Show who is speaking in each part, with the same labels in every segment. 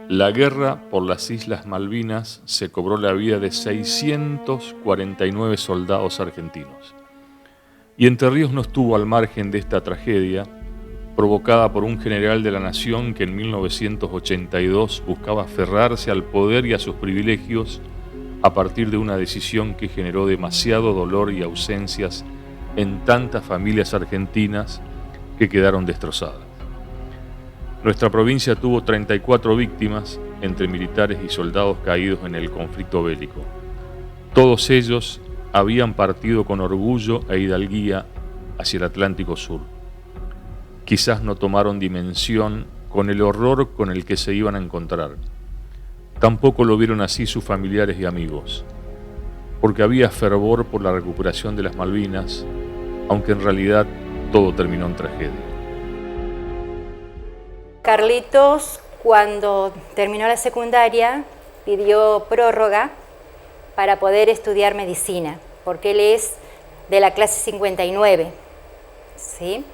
Speaker 1: La guerra por las Islas Malvinas se cobró la vida de 649 soldados argentinos. Y Entre Ríos no estuvo al margen de esta tragedia, provocada por un general de la nación que en 1982 buscaba aferrarse al poder y a sus privilegios a partir de una decisión que generó demasiado dolor y ausencias en tantas familias argentinas que quedaron destrozadas. Nuestra provincia tuvo 34 víctimas entre militares y soldados caídos en el conflicto bélico. Todos ellos habían partido con orgullo e hidalguía hacia el Atlántico Sur. Quizás no tomaron dimensión con el horror con el que se iban a encontrar. Tampoco lo vieron así sus familiares y amigos, porque había fervor por la recuperación de las Malvinas, aunque en realidad todo terminó en tragedia.
Speaker 2: Carlitos, cuando terminó la secundaria, pidió prórroga para poder estudiar medicina, porque él es de la clase 59, ¿sí?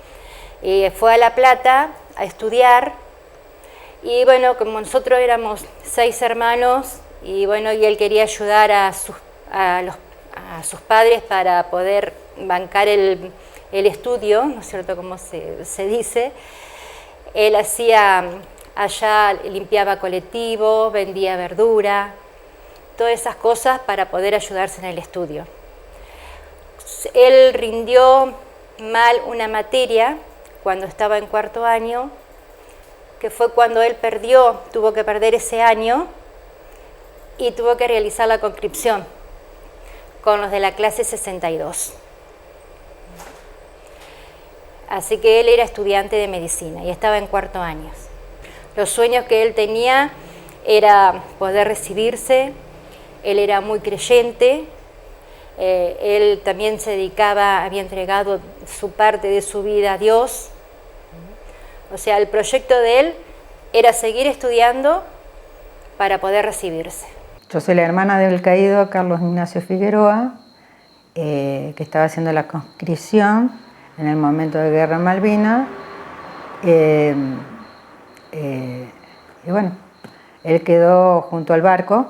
Speaker 2: Y fue a La Plata a estudiar, y bueno, como nosotros éramos 6 hermanos, y bueno, y él quería ayudar a sus padres para poder bancar el estudio, ¿no es cierto?, como se dice. Él hacía allá, limpiaba colectivo, vendía verdura, todas esas cosas para poder ayudarse en el estudio. Él rindió mal una materia cuando estaba en 4º año, que fue cuando él tuvo que perder ese año y tuvo que realizar la conscripción con los de la clase 62. Así que él era estudiante de medicina y estaba en 4º año. Los sueños que él tenía era poder recibirse. Él era muy creyente. Él también se dedicaba, había entregado su parte de su vida a Dios. O sea, el proyecto de él era seguir estudiando para poder recibirse.
Speaker 3: Yo soy la hermana del caído Carlos Ignacio Figueroa, que estaba haciendo la conscripción en el momento de Guerra en Malvinas. Y bueno, él quedó junto al barco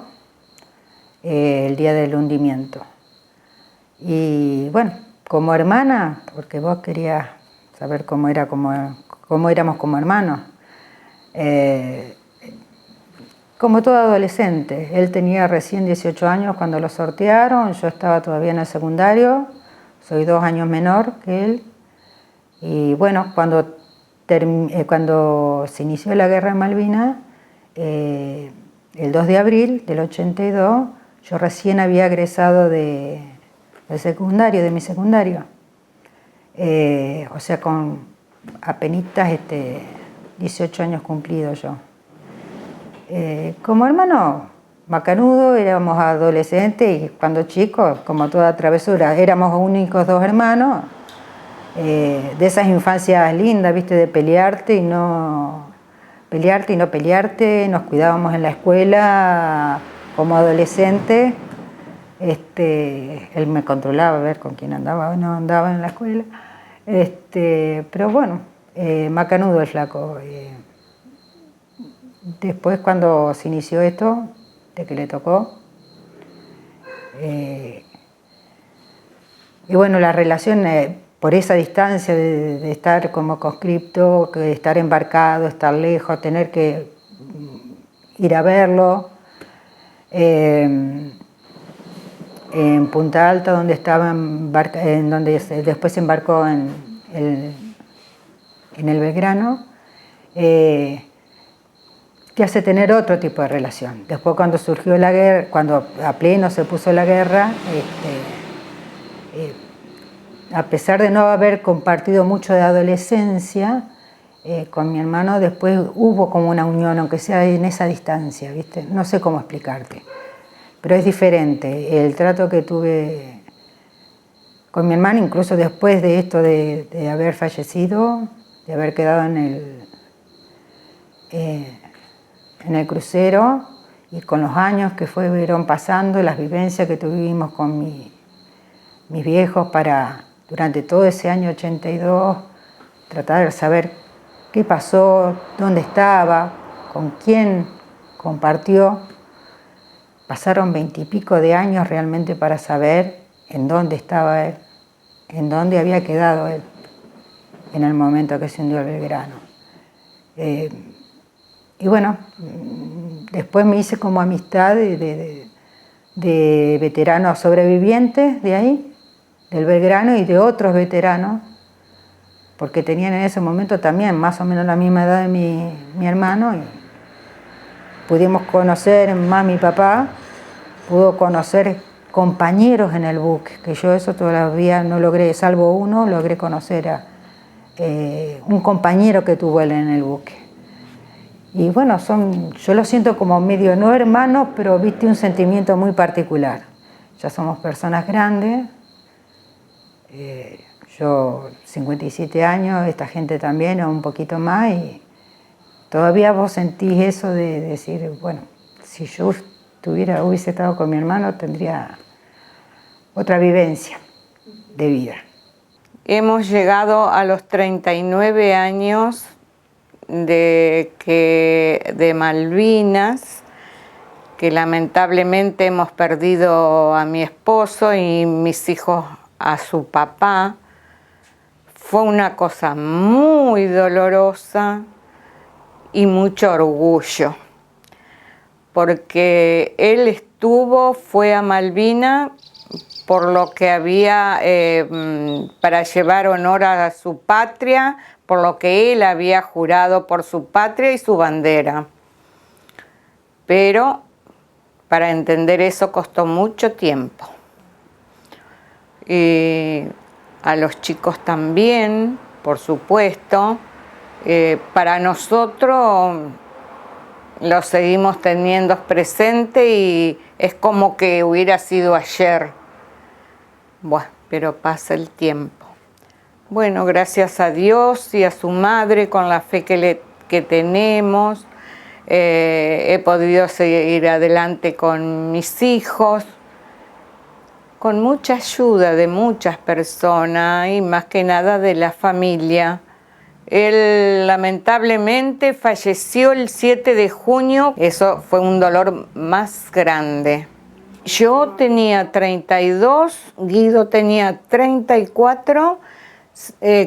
Speaker 3: el día del hundimiento. Y bueno, como hermana, porque vos querías saber cómo éramos como hermanos, como todo adolescente. Él tenía recién 18 años cuando lo sortearon, yo estaba todavía en el secundario, soy 2 años menor que él. Y bueno, cuando se inició la Guerra en Malvinas, el 2 de abril del 82, yo recién había egresado de mi secundario. O sea, con apenitas 18 años cumplidos yo. Como hermano macanudo, éramos adolescentes y cuando chicos, como toda travesura, éramos únicos 2 hermanos. De esas infancias lindas, ¿viste? De pelearte y no pelearte, nos cuidábamos en la escuela como adolescente. Él me controlaba a ver con quién andaba o no andaba en la escuela. Pero bueno, macanudo el flaco. Después cuando se inició esto, de que le tocó, y bueno, la relación por esa distancia de estar como conscripto, de estar embarcado, estar lejos, tener que ir a verlo, en Punta Alta, donde estaba donde después se embarcó en el Belgrano, te hace tener otro tipo de relación. Después cuando surgió la guerra, cuando a pleno se puso la guerra, a pesar de no haber compartido mucho de adolescencia, con mi hermano después hubo como una unión, aunque sea en esa distancia, ¿viste? No sé cómo explicarte, pero es diferente. El trato que tuve con mi hermano, incluso después de esto de haber fallecido, de haber quedado en el crucero, y con los años que fueron pasando, las vivencias que tuvimos con mis viejos durante todo ese año 82, tratar de saber qué pasó, dónde estaba, con quién compartió. Pasaron 20 y pico de años realmente para saber en dónde estaba él, en dónde había quedado él en el momento que se hundió el Belgrano. Y bueno, después me hice como amistad de veteranos sobrevivientes de ahí, del Belgrano, y de otros veteranos, porque tenían en ese momento también más o menos la misma edad de mi hermano, y pudimos conocer, más mi papá pudo conocer compañeros en el buque, que yo eso todavía no logré, salvo uno, logré conocer a un compañero que tuvo él en el buque. Y bueno, yo lo siento como medio no hermanos, pero viste un sentimiento muy particular. Ya somos personas grandes, yo 57 años, esta gente también, o un poquito más, y todavía vos sentís eso de decir, bueno, si yo hubiese estado con mi hermano, tendría otra vivencia de vida.
Speaker 4: Hemos llegado a los 39 años de Malvinas, que lamentablemente hemos perdido a mi esposo y mis hijos a su papá. Fue una cosa muy dolorosa y mucho orgullo, porque él fue a Malvinas por lo que había para llevar honor a su patria, por lo que él había jurado por su patria y su bandera. Pero para entender eso costó mucho tiempo. Y a los chicos también, por supuesto. Para nosotros lo seguimos teniendo presente y es como que hubiera sido ayer. Bueno, pero pasa el tiempo. Bueno, gracias a Dios y a su madre, con la fe que tenemos, he podido seguir adelante con mis hijos, con mucha ayuda de muchas personas y más que nada de la familia. Él lamentablemente falleció el 7 de junio, eso fue un dolor más grande. Yo tenía 32, Guido tenía 34,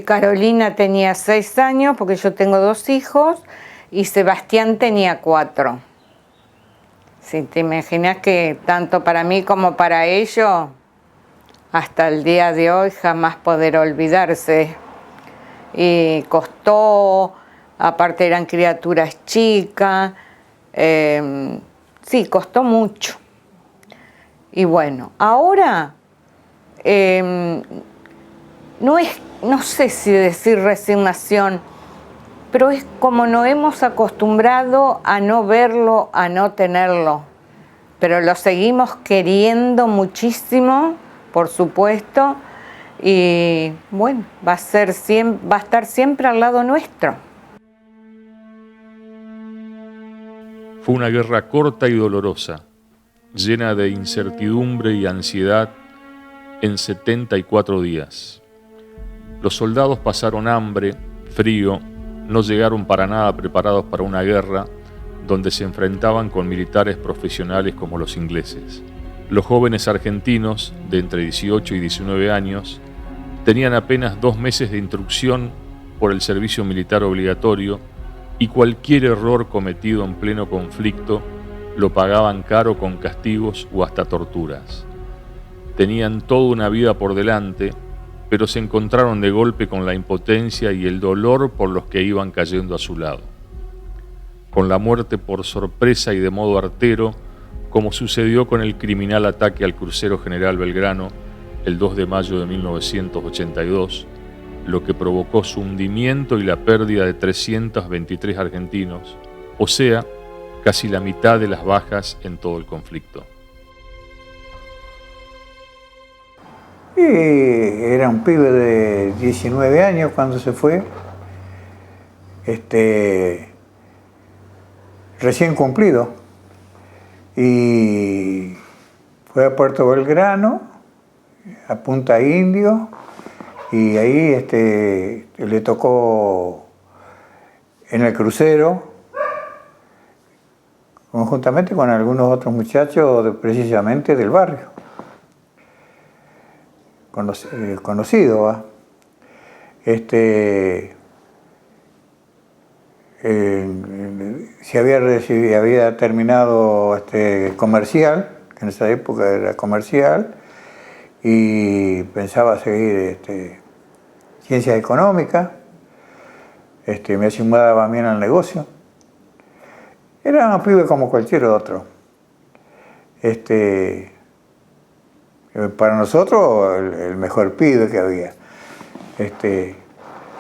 Speaker 4: Carolina tenía 6 años, porque yo tengo 2 hijos, y Sebastián tenía 4. Si te imaginas que tanto para mí como para ellos, hasta el día de hoy jamás poder olvidarse. Y costó, aparte eran criaturas chicas, sí, costó mucho. Y bueno, ahora no sé si decir resignación, pero es como nos hemos acostumbrado a no verlo, a no tenerlo, pero lo seguimos queriendo muchísimo, por supuesto, y bueno, va a estar siempre al lado nuestro.
Speaker 1: Fue una guerra corta y dolorosa, llena de incertidumbre y ansiedad en 74 días. Los soldados pasaron hambre, frío, no llegaron para nada preparados para una guerra donde se enfrentaban con militares profesionales como los ingleses. Los jóvenes argentinos, de entre 18 y 19 años, tenían apenas 2 meses de instrucción por el servicio militar obligatorio y cualquier error cometido en pleno conflicto lo pagaban caro con castigos o hasta torturas. Tenían toda una vida por delante, pero se encontraron de golpe con la impotencia y el dolor por los que iban cayendo a su lado. Con la muerte por sorpresa y de modo artero, como sucedió con el criminal ataque al crucero General Belgrano el 2 de mayo de 1982, lo que provocó su hundimiento y la pérdida de 323 argentinos, o sea, casi la mitad de las bajas en todo el conflicto.
Speaker 5: Y era un pibe de 19 años cuando se fue, recién cumplido, y fue a Puerto Belgrano, a Punta Indio, y ahí le tocó en el crucero conjuntamente con algunos otros muchachos precisamente del barrio, conocido, ¿va? Había terminado comercial, que en esa época era comercial, y pensaba seguir ciencias económicas. Me acomodaba bien al negocio. Era un pibe como cualquier otro. Para nosotros el mejor pibe que había.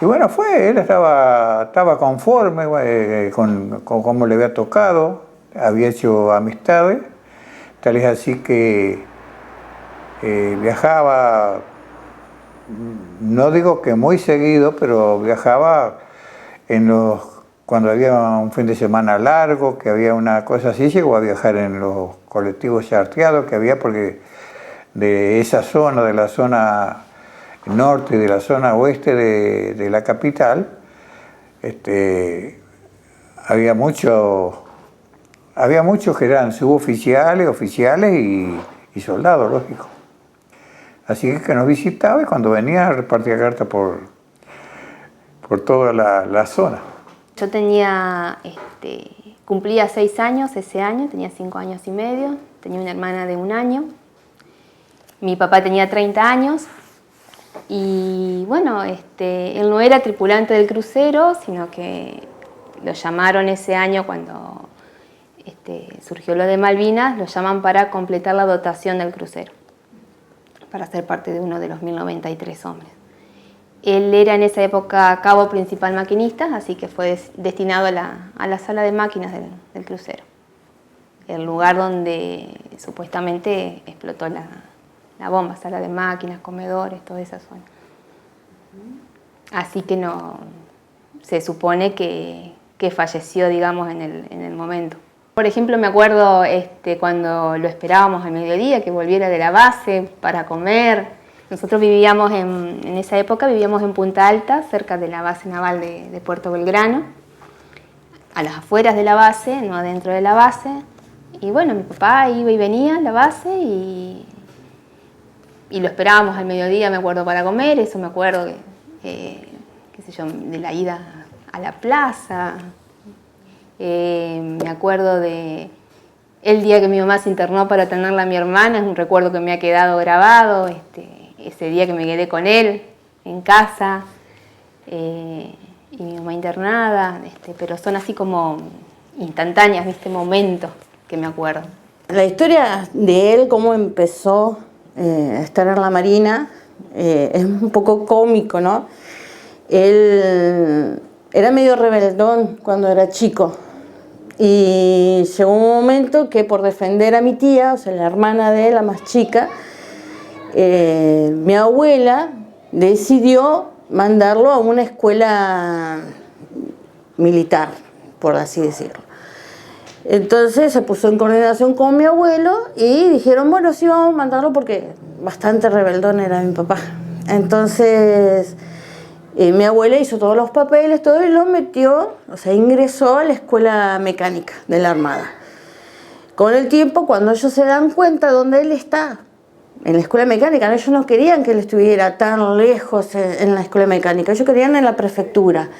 Speaker 5: Y bueno, él estaba conforme con cómo le había tocado, había hecho amistades, tal es así que viajaba, no digo que muy seguido, pero viajaba cuando había un fin de semana largo, que había una cosa así, llegó a viajar en los colectivos charteados que había, porque de esa zona, de la zona norte y de la zona oeste de la capital, había muchos que eran suboficiales, oficiales y soldados, lógico. Así que nos visitaba y cuando venía repartía cartas por toda la zona.
Speaker 6: Yo cumplía 6 años ese año, tenía 5 años y medio, tenía una hermana de 1 año, mi papá tenía 30 años y bueno, él no era tripulante del crucero, sino que lo llamaron ese año cuando surgió lo de Malvinas, lo llaman para completar la dotación del crucero, para ser parte de uno de los 1093 hombres. Él era en esa época cabo principal maquinista, así que fue destinado a la sala de máquinas del crucero, el lugar donde supuestamente explotó la bomba, sala de máquinas, comedores, toda esa zona. Así que se supone que falleció, digamos, en el momento. Por ejemplo, me acuerdo cuando lo esperábamos al mediodía, que volviera de la base para comer. Nosotros vivíamos en esa época vivíamos en Punta Alta, cerca de la base naval de Puerto Belgrano, a las afueras de la base, no adentro de la base. Y bueno, mi papá iba y venía a la base y lo esperábamos al mediodía, me acuerdo, para comer. Eso me acuerdo qué sé yo, de la ida a la plaza. Me acuerdo de el día que mi mamá se internó para tenerla a mi hermana, es un recuerdo que me ha quedado grabado. Ese día que me quedé con él en casa y mi mamá internada, pero son así como instantáneas, momentos que me acuerdo.
Speaker 7: La historia de él, cómo empezó a estar en la Marina, es un poco cómico, ¿no? Él era medio rebeldón cuando era chico y llegó un momento que por defender a mi tía, o sea, la hermana de él, la más chica, mi abuela decidió mandarlo a una escuela militar, por así decirlo. Entonces se puso en coordinación con mi abuelo y dijeron, bueno, sí, vamos a mandarlo porque bastante rebeldón era mi papá. Entonces mi abuela hizo todos los papeles, todo, y lo metió, o sea, ingresó a la escuela mecánica de la Armada. Con el tiempo, cuando ellos se dan cuenta de dónde él está, en la escuela mecánica, ellos no querían que él estuviera tan lejos en la escuela mecánica, ellos querían en la prefectura.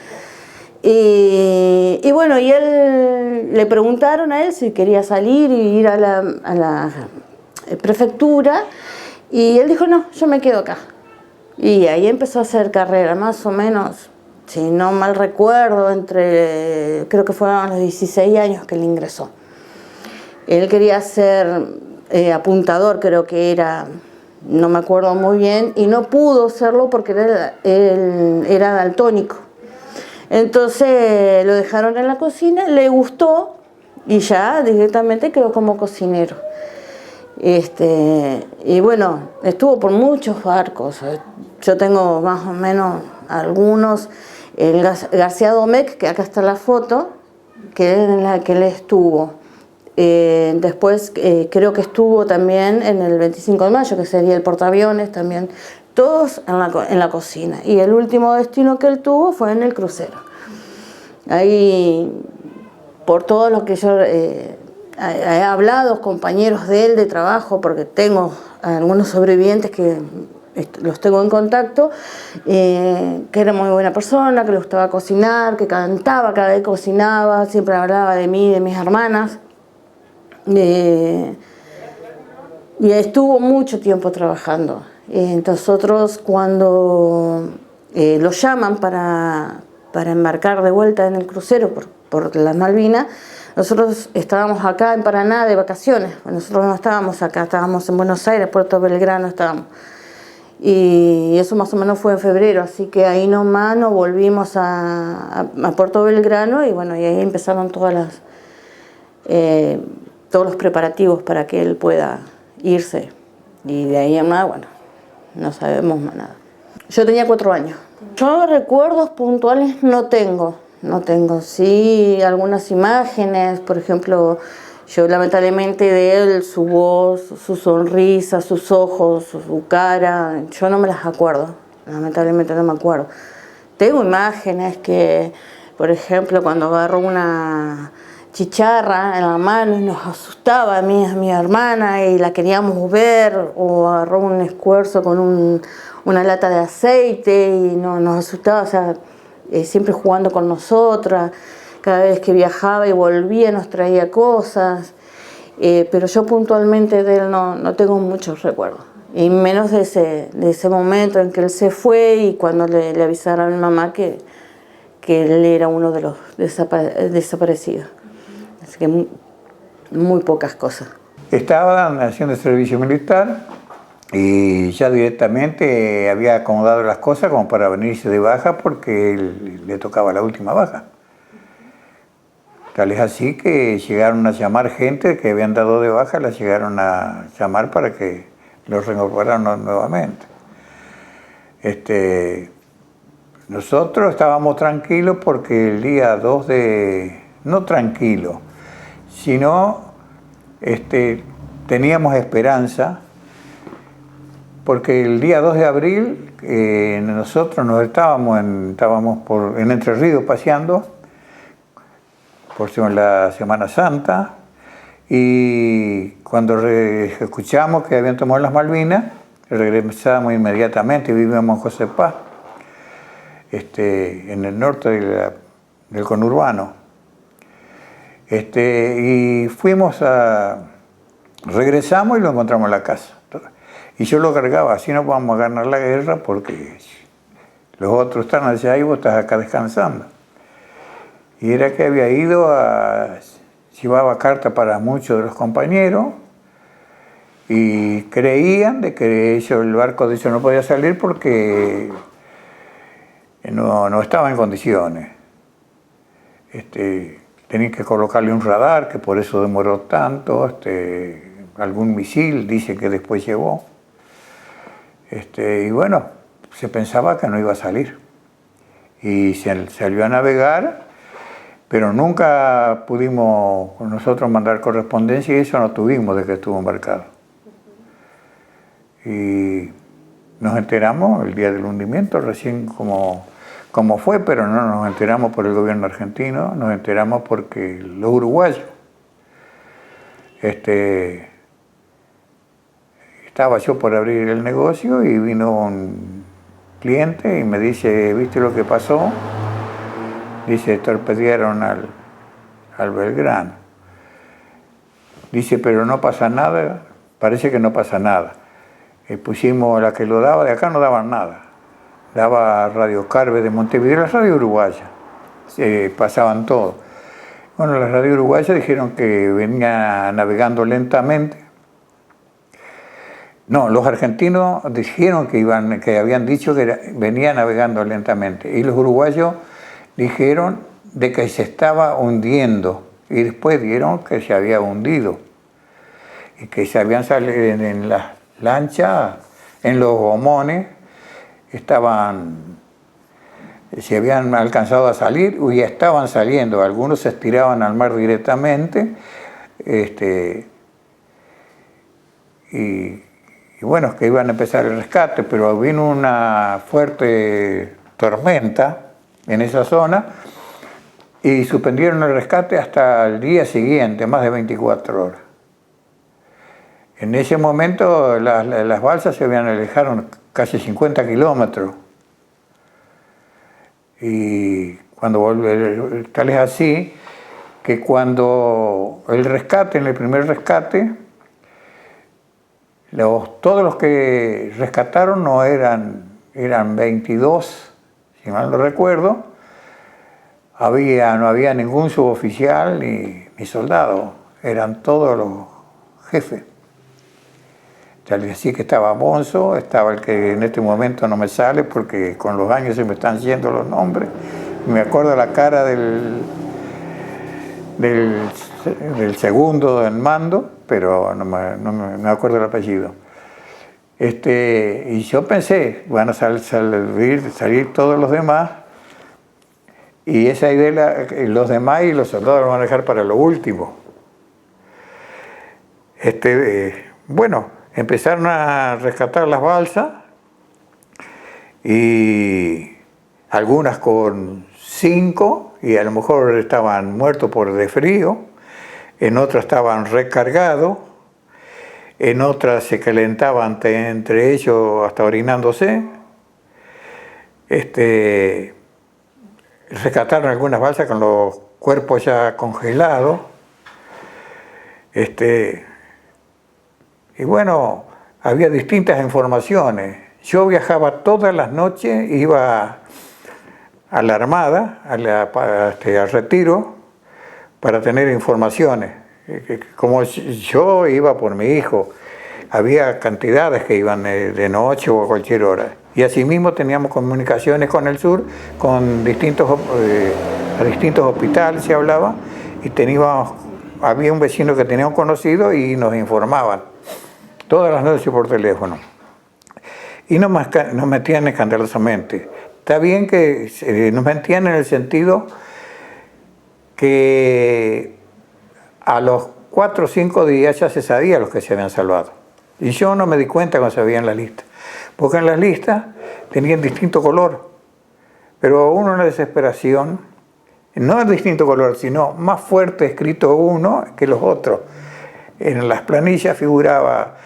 Speaker 7: Y bueno, y él le preguntaron a él si quería salir y ir a la prefectura, y él dijo, no, yo me quedo acá. Y ahí empezó a hacer carrera, más o menos, si no mal recuerdo, creo que fueron a los 16 años que él ingresó. Él quería ser apuntador, creo que era, no me acuerdo muy bien, y no pudo serlo porque él era daltónico. Entonces lo dejaron en la cocina, le gustó y ya directamente quedó como cocinero. Y bueno, estuvo por muchos barcos. Yo tengo más o menos algunos. El García Domecq, que acá está la foto, que es en la que él estuvo. Después creo que estuvo también en el 25 de mayo, que sería el portaaviones también. Todos en la cocina. Y el último destino que él tuvo fue en el crucero. Ahí, por todo lo que yo he hablado con compañeros de él de trabajo, porque tengo algunos sobrevivientes que los tengo en contacto, que era muy buena persona, que le gustaba cocinar, que cantaba cada vez que cocinaba, siempre hablaba de mí y de mis hermanas. Y estuvo mucho tiempo trabajando. Nosotros cuando lo llaman para embarcar de vuelta en el crucero por las Malvinas, nosotros estábamos acá en Paraná de vacaciones. Nosotros no estábamos acá, estábamos en Buenos Aires, Puerto Belgrano estábamos. Y eso más o menos fue en febrero, así que ahí nomás nos volvimos a Puerto Belgrano y bueno, y ahí empezaron todos los preparativos para que él pueda irse. Y de ahí en más, bueno, no sabemos más nada. Yo tenía 4 años. Yo recuerdos puntuales no tengo. Sí, algunas imágenes, por ejemplo, yo lamentablemente de él, su voz, su sonrisa, sus ojos, su cara, yo no me las acuerdo, lamentablemente no me acuerdo. Tengo imágenes que, por ejemplo, cuando agarró una chicharra en la mano y nos asustaba a mí, a mi hermana, y la queríamos ver, o agarró un esfuerzo con una lata de aceite y nos asustaba, o sea, siempre jugando con nosotras. Cada vez que viajaba y volvía nos traía cosas, pero yo puntualmente de él no tengo muchos recuerdos, y menos de ese momento en que él se fue y cuando le avisaron a mi mamá que él era uno de los desaparecidos. Así que muy pocas cosas.
Speaker 5: Estaba haciendo servicio militar y ya directamente había acomodado las cosas como para venirse de baja porque le tocaba la última baja. Tal es así que llegaron a llamar gente que habían dado de baja, la llegaron a llamar para que los reincorporaran nuevamente. Nosotros estábamos tranquilos porque el día 2 no tranquilos, sino teníamos esperanza, porque el día 2 de abril nosotros estábamos en Entre Ríos paseando, por la Semana Santa, y cuando escuchamos que habían tomado las Malvinas, regresamos inmediatamente, vivíamos en José Paz, en el norte del conurbano. Y regresamos y lo encontramos en la casa. Y yo lo cargaba, así no vamos a ganar la guerra porque los otros están allá y vos estás acá descansando. Y era que había llevaba carta para muchos de los compañeros y creían de que el barco de ellos no podía salir porque no estaba en condiciones. Tenían que colocarle un radar, que por eso demoró tanto, algún misil, dice que después llegó. Y bueno, se pensaba que no iba a salir. Y se salió a navegar, pero nunca pudimos nosotros mandar correspondencia y eso no tuvimos de que estuvo embarcado. Y nos enteramos el día del hundimiento, recién como fue, pero no nos enteramos por el gobierno argentino, nos enteramos porque los uruguayos, estaba yo por abrir el negocio y vino un cliente y me dice, ¿viste lo que pasó? Dice, torpedearon al Belgrano. Dice, pero no pasa nada, parece que no pasa nada. Pusimos la que lo daba, de acá no daban nada. Daba Radio Carve de Montevideo, la radio uruguaya. Pasaban todo. Bueno, la radio uruguaya dijeron que venía navegando lentamente. No, los argentinos dijeron que habían dicho que venía navegando lentamente. Y los uruguayos dijeron de que se estaba hundiendo y después dieron que se había hundido y que se habían salido en las lanchas, en los gomones, se habían alcanzado a salir y ya estaban saliendo, algunos se estiraban al mar directamente, y bueno, que iban a empezar el rescate, pero vino una fuerte tormenta en esa zona y suspendieron el rescate hasta el día siguiente, más de 24 horas. En ese momento las balsas se habían alejado casi 50 kilómetros. Y tal es así que cuando el rescate, en el primer rescate, todos los que rescataron no eran 22, si mal no recuerdo. No había ningún suboficial ni soldado, eran todos los jefes. Así que estaba Bonzo, estaba el que en este momento no me sale porque con los años se me están yendo los nombres. Me acuerdo la cara del segundo en mando, pero no me acuerdo el apellido. Y yo pensé, van a salir todos los demás, y esa idea, los demás y los soldados lo van a dejar para lo último. Bueno, empezaron a rescatar las balsas, y algunas con 5, y a lo mejor estaban muertos de frío, en otras estaban recargados, en otras se calentaban entre ellos hasta orinándose. Rescataron algunas balsas con los cuerpos ya congelados. Y bueno, había distintas informaciones. Yo viajaba todas las noches, iba a la Armada, al retiro, para tener informaciones. Como yo iba por mi hijo, había cantidades que iban de noche o a cualquier hora. Y asimismo teníamos comunicaciones con el sur, con distintos hospitales se hablaba, y había un vecino que tenía un conocido y nos informaban todas las noches por teléfono. Y nos metían escandalosamente. Está bien que nos metían en el sentido que a los 4 o 5 días ya se sabía los que se habían salvado. Y yo no me di cuenta cuando se veían las listas, porque en las listas tenían distinto color, pero uno en la desesperación, no es distinto color, sino más fuerte escrito uno que los otros. En las planillas figuraba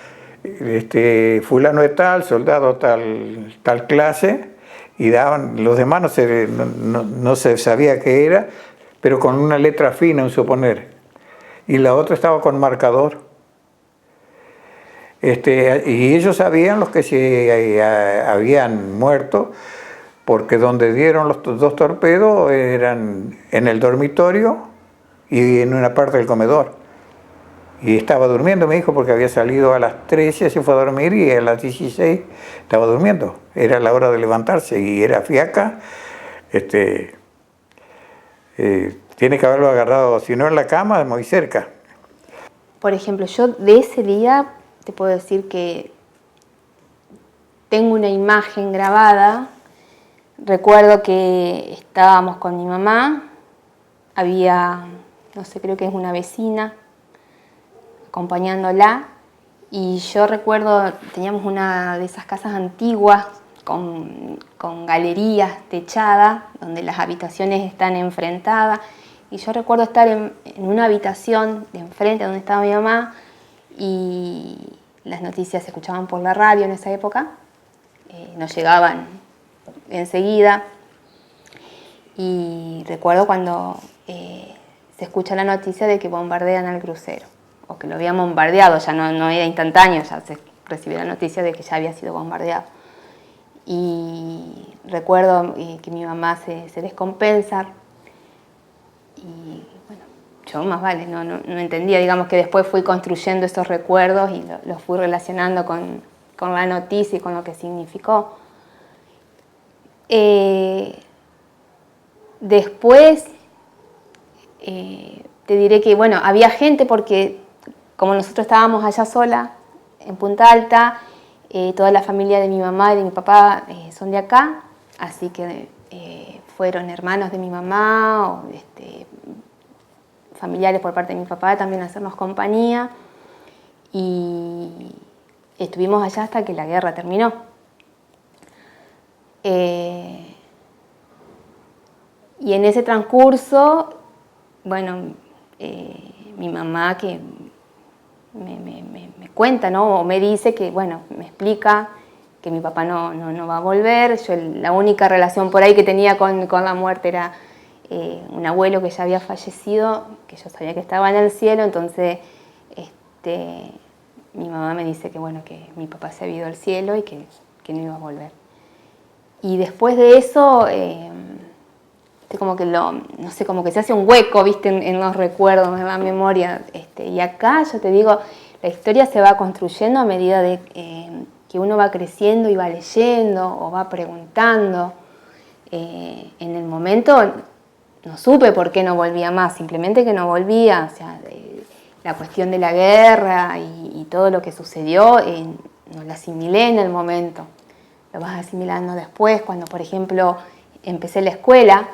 Speaker 5: fulano de tal, soldado tal clase, y daban, los demás no se sabía qué era, pero con una letra fina, un suponer. Y la otra estaba con marcador. Y ellos sabían los que se habían muerto, porque donde dieron los 2 torpedos eran en el dormitorio y en una parte del comedor. Y estaba durmiendo mi hijo porque había salido a las 13, se fue a dormir, y a las 16 estaba durmiendo. Era la hora de levantarse y era fiaca. Tiene que haberlo agarrado, si no en la cama, muy cerca.
Speaker 6: Por ejemplo, yo de ese día te puedo decir que tengo una imagen grabada. Recuerdo que estábamos con mi mamá, había, no sé, creo que es una vecina, acompañándola, y yo recuerdo, teníamos una de esas casas antiguas con galerías techadas, donde las habitaciones están enfrentadas, y yo recuerdo estar en una habitación de enfrente donde estaba mi mamá, y las noticias se escuchaban por la radio en esa época, nos llegaban enseguida, y recuerdo cuando se escucha la noticia de que bombardean al crucero, o que lo habían bombardeado, ya no era instantáneo, ya se recibió la noticia de que ya había sido bombardeado. Y recuerdo que mi mamá se descompensa, y bueno, yo más vale, no entendía, digamos que después fui construyendo esos recuerdos y los fui relacionando con la noticia y con lo que significó. Después te diré que, bueno, había gente porque como nosotros estábamos allá sola, en Punta Alta, toda la familia de mi mamá y de mi papá son de acá, así que fueron hermanos de mi mamá o familiares por parte de mi papá también a hacernos compañía, y estuvimos allá hasta que la guerra terminó. Y en ese transcurso, bueno, mi mamá que me cuenta, ¿no? O me dice que, bueno, me explica que mi papá no va a volver. Yo la única relación por ahí que tenía con la muerte era un abuelo que ya había fallecido, que yo sabía que estaba en el cielo, entonces mi mamá me dice que, bueno, que mi papá se había ido al cielo y que no iba a volver. Y después de eso, como que no sé, como que se hace un hueco, ¿viste? En los recuerdos, en la memoria. Y acá, yo te digo, la historia se va construyendo a medida de que uno va creciendo y va leyendo o va preguntando. En el momento no supe por qué no volvía más, simplemente que no volvía. O sea, la cuestión de la guerra y todo lo que sucedió, no lo asimilé en el momento. Lo vas asimilando después, cuando, por ejemplo, empecé la escuela.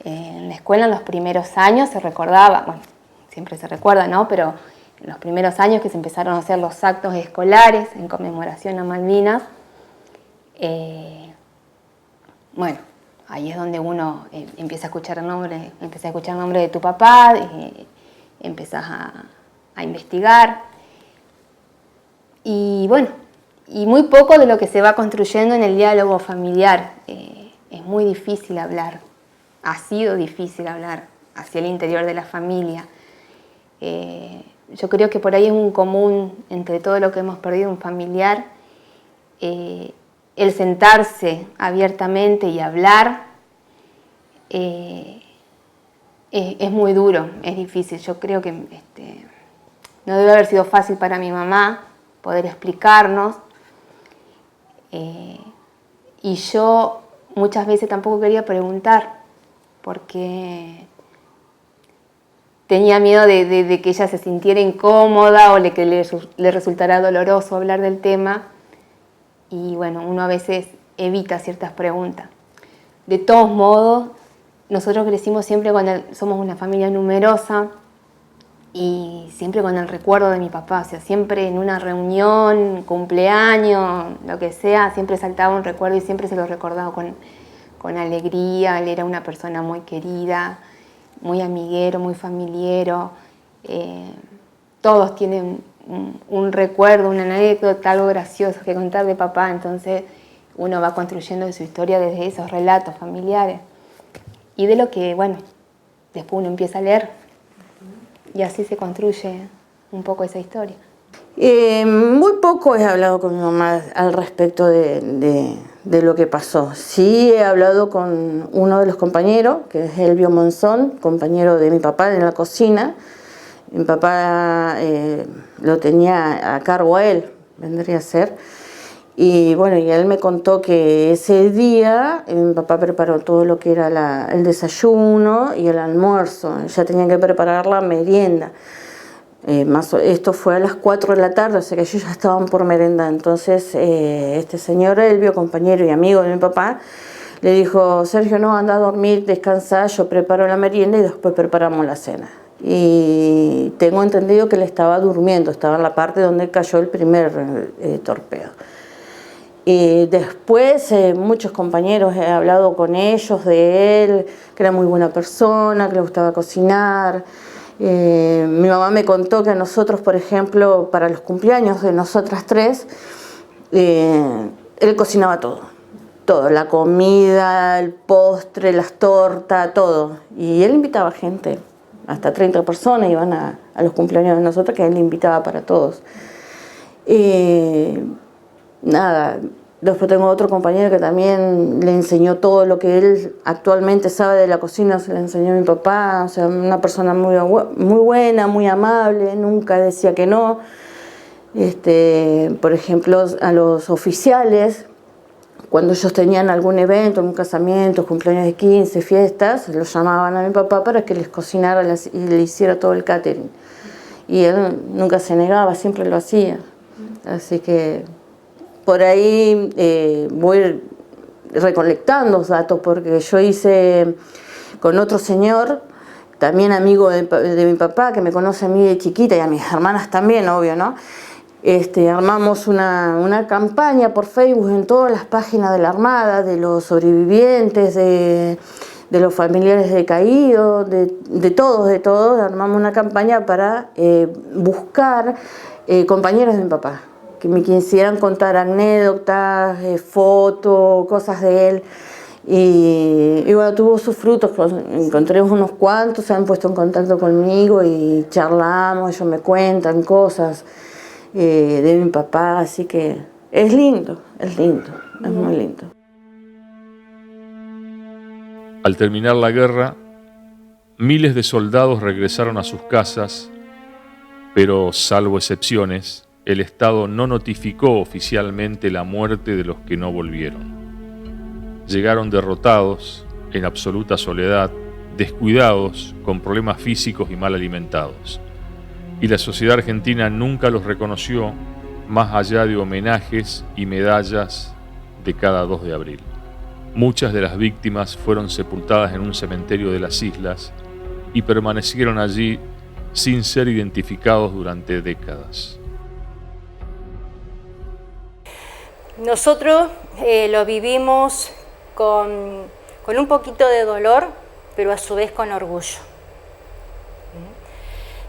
Speaker 6: En la escuela, en los primeros años, se recordaba, bueno, siempre se recuerda, ¿no? Pero en los primeros años que se empezaron a hacer los actos escolares en conmemoración a Malvinas, bueno, ahí es donde uno empieza a escuchar el nombre de tu papá, empiezas a investigar. Y bueno, y muy poco de lo que se va construyendo en el diálogo familiar. Es muy difícil hablar, ha sido difícil hablar hacia el interior de la familia. Yo creo que por ahí es un común entre todo lo que hemos perdido un familiar, el sentarse abiertamente y hablar es muy duro, es difícil. Yo creo que no debe haber sido fácil para mi mamá poder explicarnos. Y yo muchas veces tampoco quería preguntar porque tenía miedo de que ella se sintiera incómoda o que le resultara doloroso hablar del tema. Y bueno, uno a veces evita ciertas preguntas. De todos modos, nosotros crecimos siempre somos una familia numerosa y siempre con el recuerdo de mi papá. O sea, siempre en una reunión, cumpleaños, lo que sea, siempre saltaba un recuerdo y siempre se lo recordaba con alegría. Él era una persona muy querida, muy amiguero, muy familiero. Todos tienen un recuerdo, una anécdota, algo gracioso que contar de papá. Entonces uno va construyendo su historia desde esos relatos familiares. Y de lo que, bueno, después uno empieza a leer. Y así se construye un poco esa historia.
Speaker 7: Muy poco he hablado con mi mamá al respecto de lo que pasó. Sí he hablado con uno de los compañeros, que es Elvio Monzón, compañero de mi papá en la cocina. Mi papá lo tenía a cargo a él, vendría a ser. Y bueno, y él me contó que ese día mi papá preparó todo lo que era el desayuno y el almuerzo. Ya tenían que preparar la merienda. Esto fue a las 4 de la tarde, o sea que ellos ya estaban por merendar. Entonces este señor Elvio, compañero y amigo de mi papá, le dijo: Sergio, no, anda a dormir, descansa, yo preparo la merienda y después preparamos la cena. Y tengo entendido que él estaba durmiendo, estaba en la parte donde cayó el primer torpedo. Y después muchos compañeros he hablado con ellos de él, que era muy buena persona, que le gustaba cocinar. Mi mamá me contó que a nosotros, por ejemplo, para los cumpleaños de nosotras tres, él cocinaba todo, la comida, el postre, las tortas, todo. Y él invitaba gente, hasta 30 personas iban a los cumpleaños de nosotros, que él invitaba para todos. Nada, después tengo otro compañero que también le enseñó todo lo que él actualmente sabe de la cocina, se le enseñó a mi papá. O sea, una persona muy buena, muy amable, nunca decía que no. Por ejemplo, a los oficiales, cuando ellos tenían algún evento, un casamiento, cumpleaños de 15, fiestas, los llamaban a mi papá para que les cocinara y le hiciera todo el catering. Y él nunca se negaba, siempre lo hacía. Así que por ahí voy recolectando datos, porque yo hice con otro señor, también amigo de mi papá, que me conoce a mí de chiquita y a mis hermanas también, obvio, ¿no? Armamos una campaña por Facebook en todas las páginas de la Armada, de los sobrevivientes, de de los familiares de caídos, de todos, armamos una campaña para buscar compañeros de mi papá, que me quisieran contar anécdotas, fotos, cosas de él. Y bueno, tuvo sus frutos, encontré unos cuantos, se han puesto en contacto conmigo y charlamos, ellos me cuentan cosas de mi papá, así que es lindo, es muy lindo.
Speaker 1: Al terminar la guerra, miles de soldados regresaron a sus casas, pero salvo excepciones, el Estado no notificó oficialmente la muerte de los que no volvieron. Llegaron derrotados, en absoluta soledad, descuidados, con problemas físicos y mal alimentados. Y la sociedad argentina nunca los reconoció, más allá de homenajes y medallas de cada 2 de abril. Muchas de las víctimas fueron sepultadas en un cementerio de las islas y permanecieron allí sin ser identificados durante décadas.
Speaker 2: Nosotros lo vivimos con un poquito de dolor, pero a su vez con orgullo.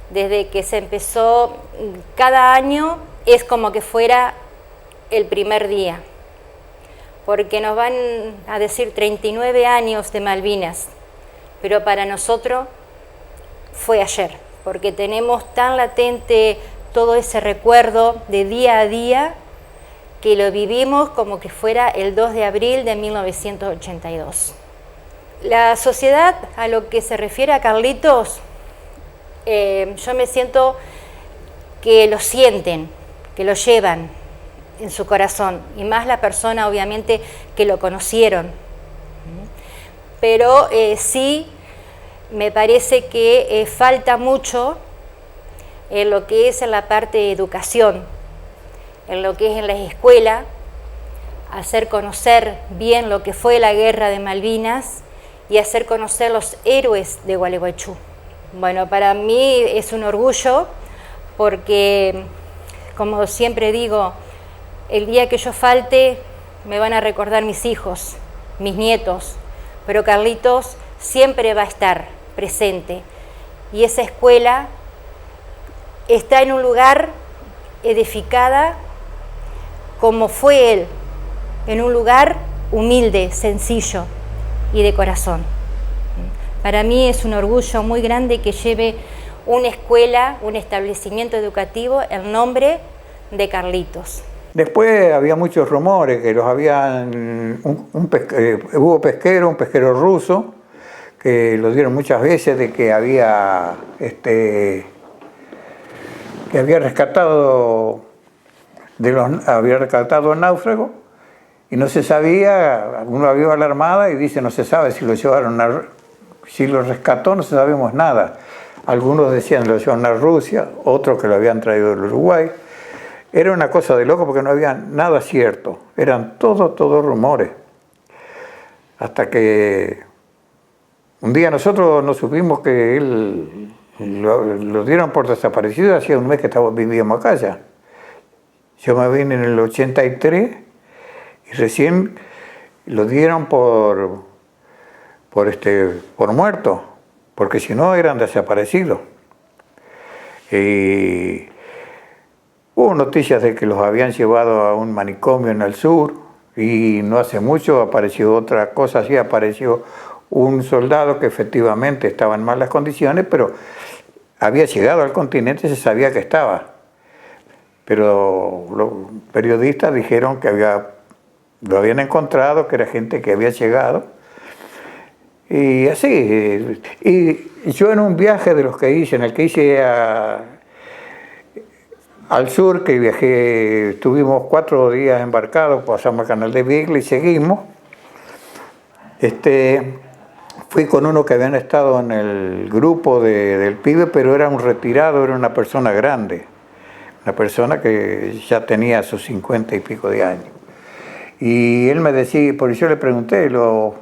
Speaker 2: Desde que se empezó, cada año es como que fuera el primer día, porque nos van a decir 39 años de Malvinas, pero para nosotros fue ayer, porque tenemos tan latente todo ese recuerdo de día a día, que lo vivimos como que fuera el 2 de abril de 1982. La sociedad, a lo que se refiere a Carlitos, yo me siento que lo sienten, que lo llevan en su corazón, y más la persona obviamente que lo conocieron. Pero sí me parece que falta mucho en lo que es en la parte de educación, en lo que es en la escuela, hacer conocer bien lo que fue la guerra de Malvinas y hacer conocer los héroes de Gualeguaychú. Bueno, para mí es un orgullo porque, como siempre digo, el día que yo falte me van a recordar mis hijos, mis nietos, pero Carlitos siempre va a estar presente. Y esa escuela está en un lugar edificada como fue él, en un lugar humilde, sencillo y de corazón. Para mí es un orgullo muy grande que lleve una escuela, un establecimiento educativo, el nombre de Carlitos.
Speaker 5: Después había muchos rumores que los habían, hubo un pesquero ruso, que lo dieron muchas veces de que había rescatado náufragos y no se sabía, uno había a la Armada y dice no se sabe si lo llevaron si lo rescató, no sabemos nada. Algunos decían lo llevaron a Rusia, otros que lo habían traído del Uruguay. Era una cosa de loco porque no había nada cierto, eran todos rumores. Hasta que un día nosotros nos supimos que él lo dieron por desaparecido, hacía un mes que vivíamos acá ya. Yo me vine en el 83 y recién lo dieron por muerto, porque si no eran desaparecidos. Y hubo noticias de que los habían llevado a un manicomio en el sur y no hace mucho apareció otra cosa así, apareció un soldado que efectivamente estaba en malas condiciones, pero había llegado al continente y se sabía que estaba. Pero los periodistas dijeron que lo habían encontrado, que era gente que había llegado. Y así. Y yo en un viaje de los que hice, en el que hice al sur, que viajé, estuvimos 4 días embarcados, pasamos el canal de Beagle y seguimos. Fui con uno que habían estado en el grupo del pibe, pero era un retirado, era una persona grande. Una persona que ya tenía sus 50 y pico de años. Y él me decía, por eso yo le pregunté, no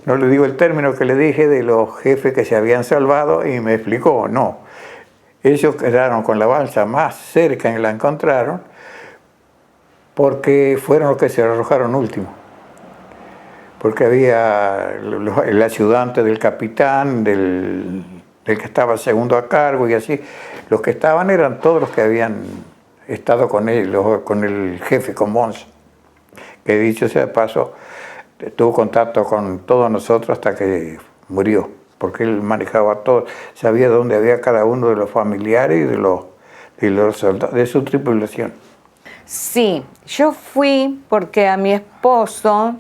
Speaker 5: le digo el término que le dije de los jefes que se habían salvado, y me explicó, no. Ellos quedaron con la balsa más cerca y la encontraron porque fueron los que se arrojaron último. porque había el ayudante del capitán, del que estaba segundo a cargo y así. Los que estaban eran todos los que habían estado con él, con el jefe, con Mons, que dicho sea de paso, tuvo contacto con todos nosotros hasta que murió, porque él manejaba todo, sabía dónde había cada uno de los familiares y de los soldados, de su tripulación.
Speaker 4: Sí, yo fui porque a mi esposo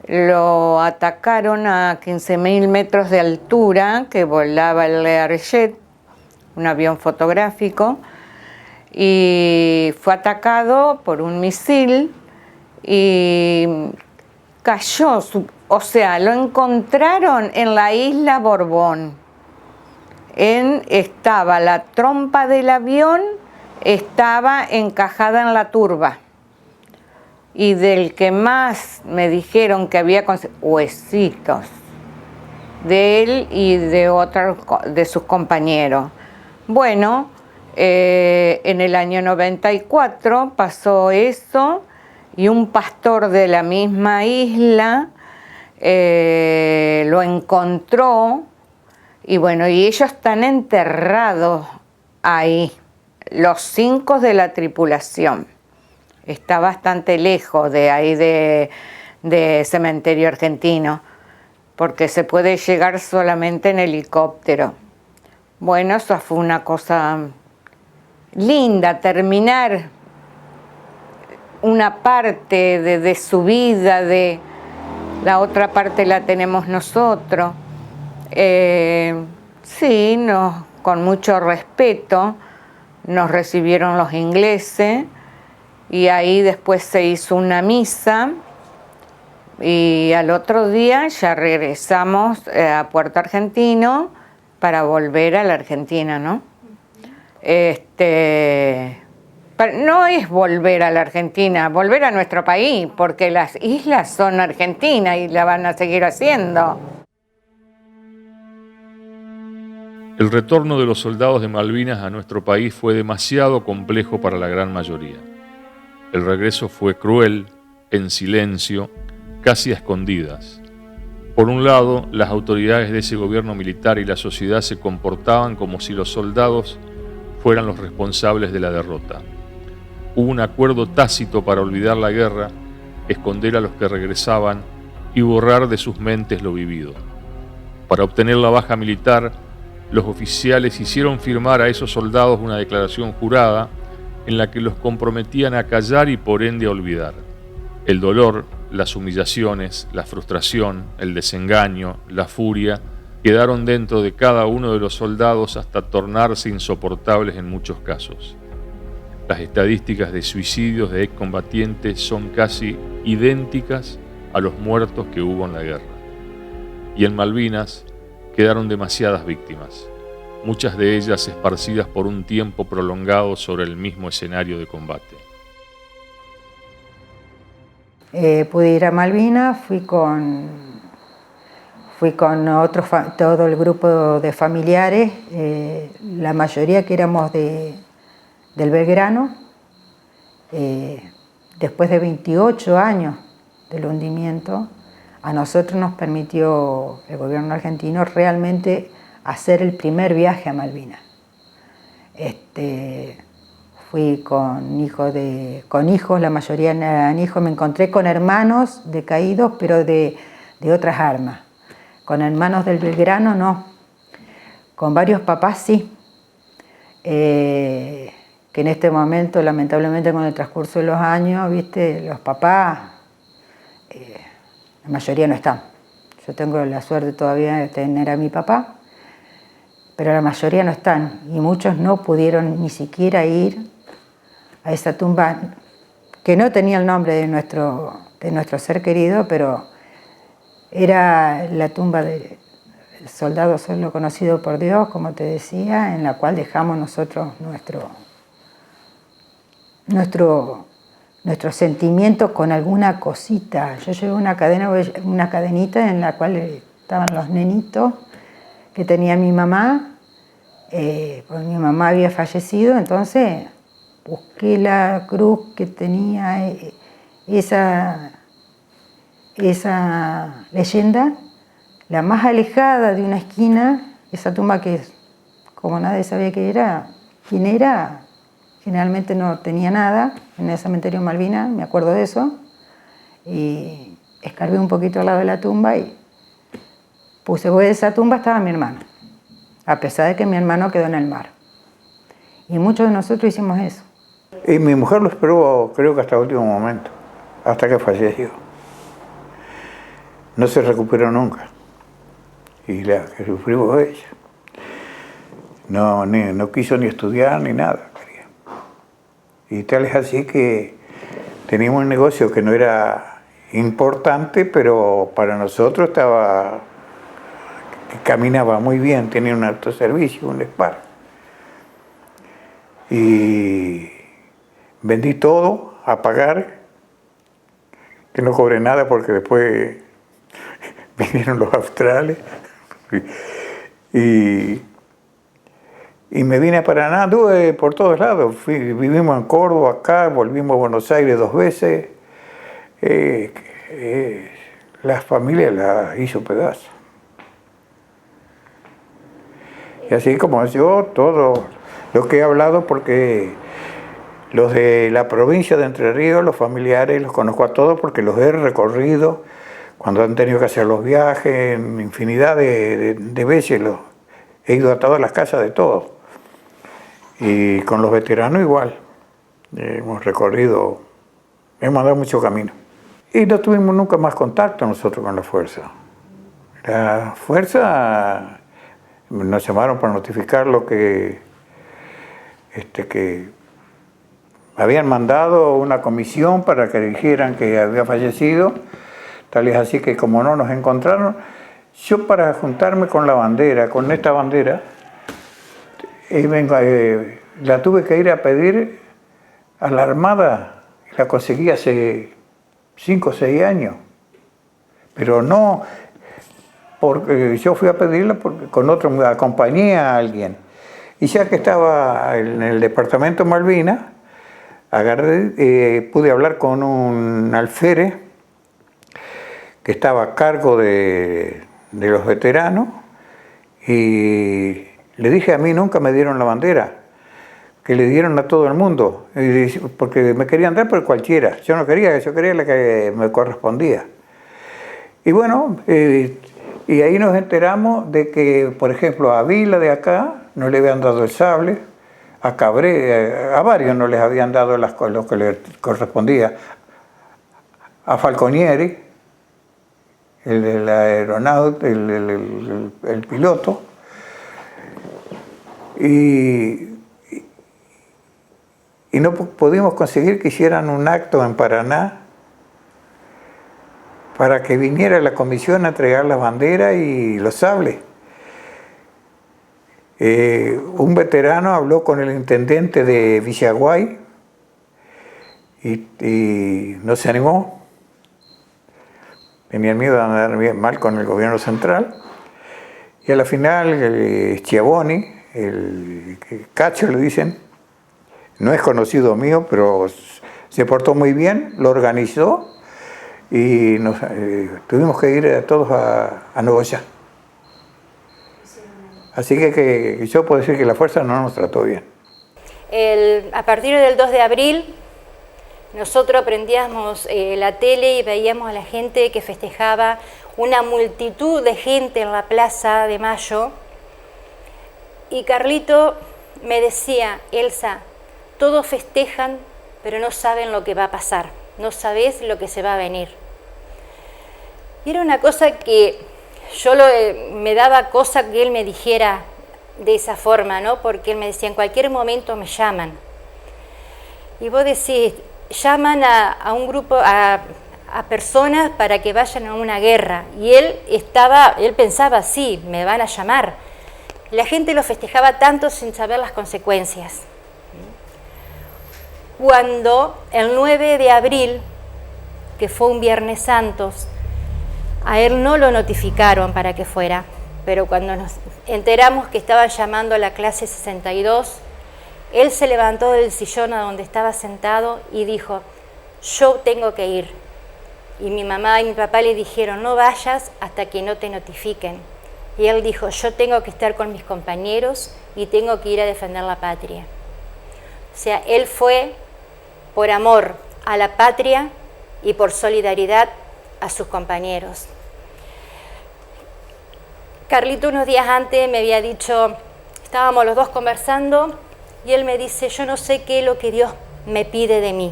Speaker 4: lo atacaron a 15.000 metros de altura, que volaba el Learjet, un avión fotográfico, y fue atacado por un misil y cayó, o sea, lo encontraron en la isla Borbón. Estaba la trompa del avión, estaba encajada en la turba. Y del que más me dijeron que había huesitos de él y de otros de sus compañeros. Bueno, en el año 94 pasó eso y un pastor de la misma isla lo encontró y bueno, y ellos están enterrados ahí, los 5 de la tripulación. Está bastante lejos de ahí de Cementerio Argentino, porque se puede llegar solamente en helicóptero. Bueno, eso fue una cosa linda, terminar una parte de su vida, de la otra parte la tenemos nosotros. Sí, con mucho respeto nos recibieron los ingleses y ahí después se hizo una misa y al otro día ya regresamos a Puerto Argentino para volver a la Argentina, ¿no? No es volver a la Argentina, volver a nuestro país, porque las islas son argentinas y la van a seguir haciendo.
Speaker 1: El retorno de los soldados de Malvinas a nuestro país fue demasiado complejo para la gran mayoría. El regreso fue cruel, en silencio, casi a escondidas. Por un lado, las autoridades de ese gobierno militar y la sociedad se comportaban como si los soldados fueran los responsables de la derrota. Hubo un acuerdo tácito para olvidar la guerra, esconder a los que regresaban y borrar de sus mentes lo vivido. Para obtener la baja militar, los oficiales hicieron firmar a esos soldados una declaración jurada en la que los comprometían a callar y por ende a olvidar. El dolor, las humillaciones, la frustración, el desengaño, la furia, quedaron dentro de cada uno de los soldados hasta tornarse insoportables en muchos casos. Las estadísticas de suicidios de excombatientes son casi idénticas a los muertos que hubo en la guerra. Y en Malvinas quedaron demasiadas víctimas, muchas de ellas esparcidas por un tiempo prolongado sobre el mismo escenario de combate.
Speaker 3: Pude ir a Malvinas, fui con todo el grupo de familiares, la mayoría que éramos del Belgrano, después de 28 años del hundimiento, a nosotros nos permitió el gobierno argentino realmente hacer el primer viaje a Malvinas. Fui con hijos, la mayoría eran hijos, me encontré con hermanos de caídos, pero de otras armas. Con hermanos del Belgrano no, con varios papás sí, que en este momento, lamentablemente con el transcurso de los años, viste, los papás, la mayoría no están. Yo tengo la suerte todavía de tener a mi papá, pero la mayoría no están y muchos no pudieron ni siquiera ir a esa tumba que no tenía el nombre de nuestro ser querido, pero era la tumba del soldado solo conocido por Dios, como te decía, en la cual dejamos nosotros nuestro sentimiento con alguna cosita. Yo llevé una cadenita en la cual estaban los nenitos que tenía mi mamá, porque mi mamá había fallecido, entonces busqué la cruz que tenía esa esa leyenda, la más alejada de una esquina, esa tumba que como nadie sabía quién era, generalmente no tenía nada, en el cementerio Malvinas, me acuerdo de eso, y escarbé un poquito al lado de la tumba y puse, voy de esa tumba estaba mi hermano, a pesar de que mi hermano quedó en el mar. Y muchos de nosotros hicimos eso.
Speaker 5: Y mi mujer lo esperó, creo que hasta el último momento, hasta que falleció. No se recuperó nunca. Y la que sufrió fue ella. No quiso ni estudiar ni nada. Quería. Y tal es así que teníamos un negocio que no era importante, pero para nosotros caminaba muy bien, tenía un autoservicio, un Spar. Y vendí todo a pagar, que no cobré nada porque después vinieron los australes. Y me vine a Paraná, anduve por todos lados. Vivimos en Córdoba, acá, volvimos a Buenos Aires 2 veces. La familia la hizo pedazos. Y así como yo, todo lo que he hablado, porque los de la provincia de Entre Ríos, los familiares, los conozco a todos porque los he recorrido cuando han tenido que hacer los viajes, en infinidad de veces he ido a todas las casas de todos. Y con los veteranos igual, hemos recorrido, hemos dado mucho camino. Y no tuvimos nunca más contacto nosotros con la fuerza. La fuerza nos llamaron para notificar lo que habían mandado una comisión para que dijeran que había fallecido. Tal es así que como no nos encontraron, yo para juntarme con la bandera, con esta bandera, la tuve que ir a pedir a la Armada, la conseguí hace 5 o 6 años, pero no, porque yo fui a pedirla porque con otro me acompañía a alguien, y ya que estaba en el departamento Malvinas, pude hablar con un alférez que estaba a cargo de los veteranos, y le dije, a mí nunca me dieron la bandera, que le dieron a todo el mundo, porque me querían dar por cualquiera, yo quería la que me correspondía. Y bueno, y ahí nos enteramos de que, por ejemplo, a Vila de acá no le habían dado el sable, a Cabré, a varios no les habían dado lo que les correspondía, a Falconieri, el de la aeronauta, el piloto, y no pudimos conseguir que hicieran un acto en Paraná para que viniera la comisión a entregar la bandera y los sables. Un veterano habló con el intendente de Villaguay y no se animó. Tenían miedo de andar bien mal con el gobierno central. Y a la final, Schiavoni, el Cacho le dicen, no es conocido mío, pero se portó muy bien, lo organizó y tuvimos que ir todos a Nogoyá. Así que yo puedo decir que la fuerza no nos trató bien.
Speaker 2: A partir del 2 de abril, nosotros prendíamos la tele y veíamos a la gente que festejaba, una multitud de gente en la Plaza de Mayo. Y Carlito me decía, Elsa, todos festejan, pero no saben lo que va a pasar, no sabés lo que se va a venir. Y era una cosa que me daba cosa que él me dijera de esa forma, ¿no? Porque él me decía, en cualquier momento me llaman. Y vos decís, llaman a un grupo, a personas para que vayan a una guerra. Y él pensaba, sí, me van a llamar. La gente lo festejaba tanto sin saber las consecuencias. Cuando el 9 de abril, que fue un Viernes Santos, a él no lo notificaron para que fuera, pero cuando nos enteramos que estaban llamando a la clase 62, él se levantó del sillón a donde estaba sentado y dijo, yo tengo que ir. Y mi mamá y mi papá le dijeron, no vayas hasta que no te notifiquen. Y él dijo, yo tengo que estar con mis compañeros y tengo que ir a defender la patria. O sea, él fue por amor a la patria y por solidaridad a sus compañeros. Carlito unos días antes me había dicho, estábamos los dos conversando y él me dice, yo no sé qué es lo que Dios me pide de mí.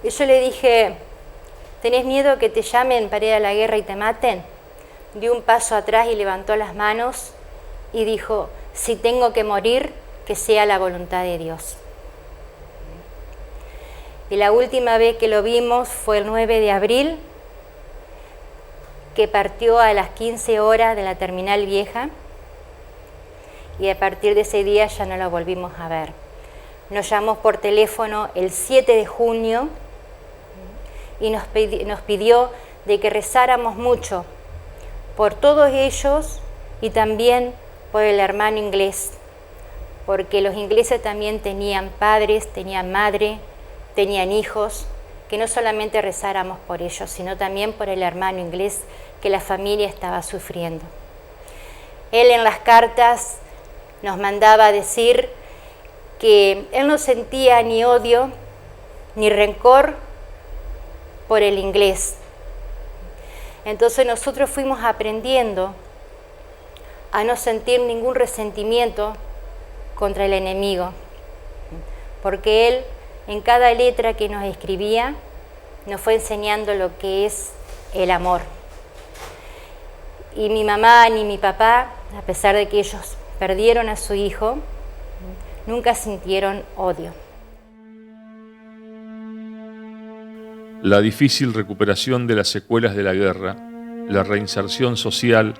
Speaker 2: Y yo le dije, ¿tenés miedo que te llamen para ir a la guerra y te maten? Dio un paso atrás y levantó las manos y dijo, si tengo que morir, que sea la voluntad de Dios. Y la última vez que lo vimos fue el 9 de abril, que partió a las 15 horas de la terminal vieja, y a partir de ese día ya no lo volvimos a ver. Nos llamó por teléfono el 7 de junio y nos pidió de que rezáramos mucho por todos ellos y también por el hermano inglés, porque los ingleses también tenían padres, tenían madre, tenían hijos, que no solamente rezáramos por ellos, sino también por el hermano inglés que la familia estaba sufriendo. Él en las cartas nos mandaba a decir que él no sentía ni odio ni rencor por el inglés. Entonces nosotros fuimos aprendiendo a no sentir ningún resentimiento contra el enemigo, porque él en cada letra que nos escribía nos fue enseñando lo que es el amor. Y mi mamá ni mi papá, a pesar de que ellos perdieron a su hijo, nunca sintieron odio.
Speaker 1: La difícil recuperación de las secuelas de la guerra, la reinserción social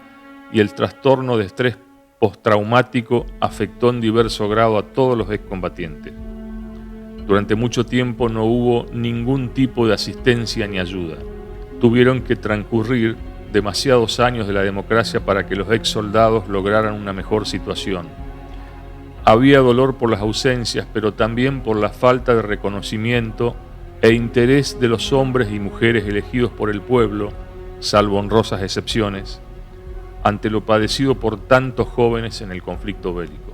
Speaker 1: y el trastorno de estrés postraumático afectó en diverso grado a todos los excombatientes. Durante mucho tiempo no hubo ningún tipo de asistencia ni ayuda. Tuvieron que transcurrir demasiados años de la democracia para que los ex soldados lograran una mejor situación. Había dolor por las ausencias, pero también por la falta de reconocimiento e interés de los hombres y mujeres elegidos por el pueblo, salvo honrosas excepciones, ante lo padecido por tantos jóvenes en el conflicto bélico.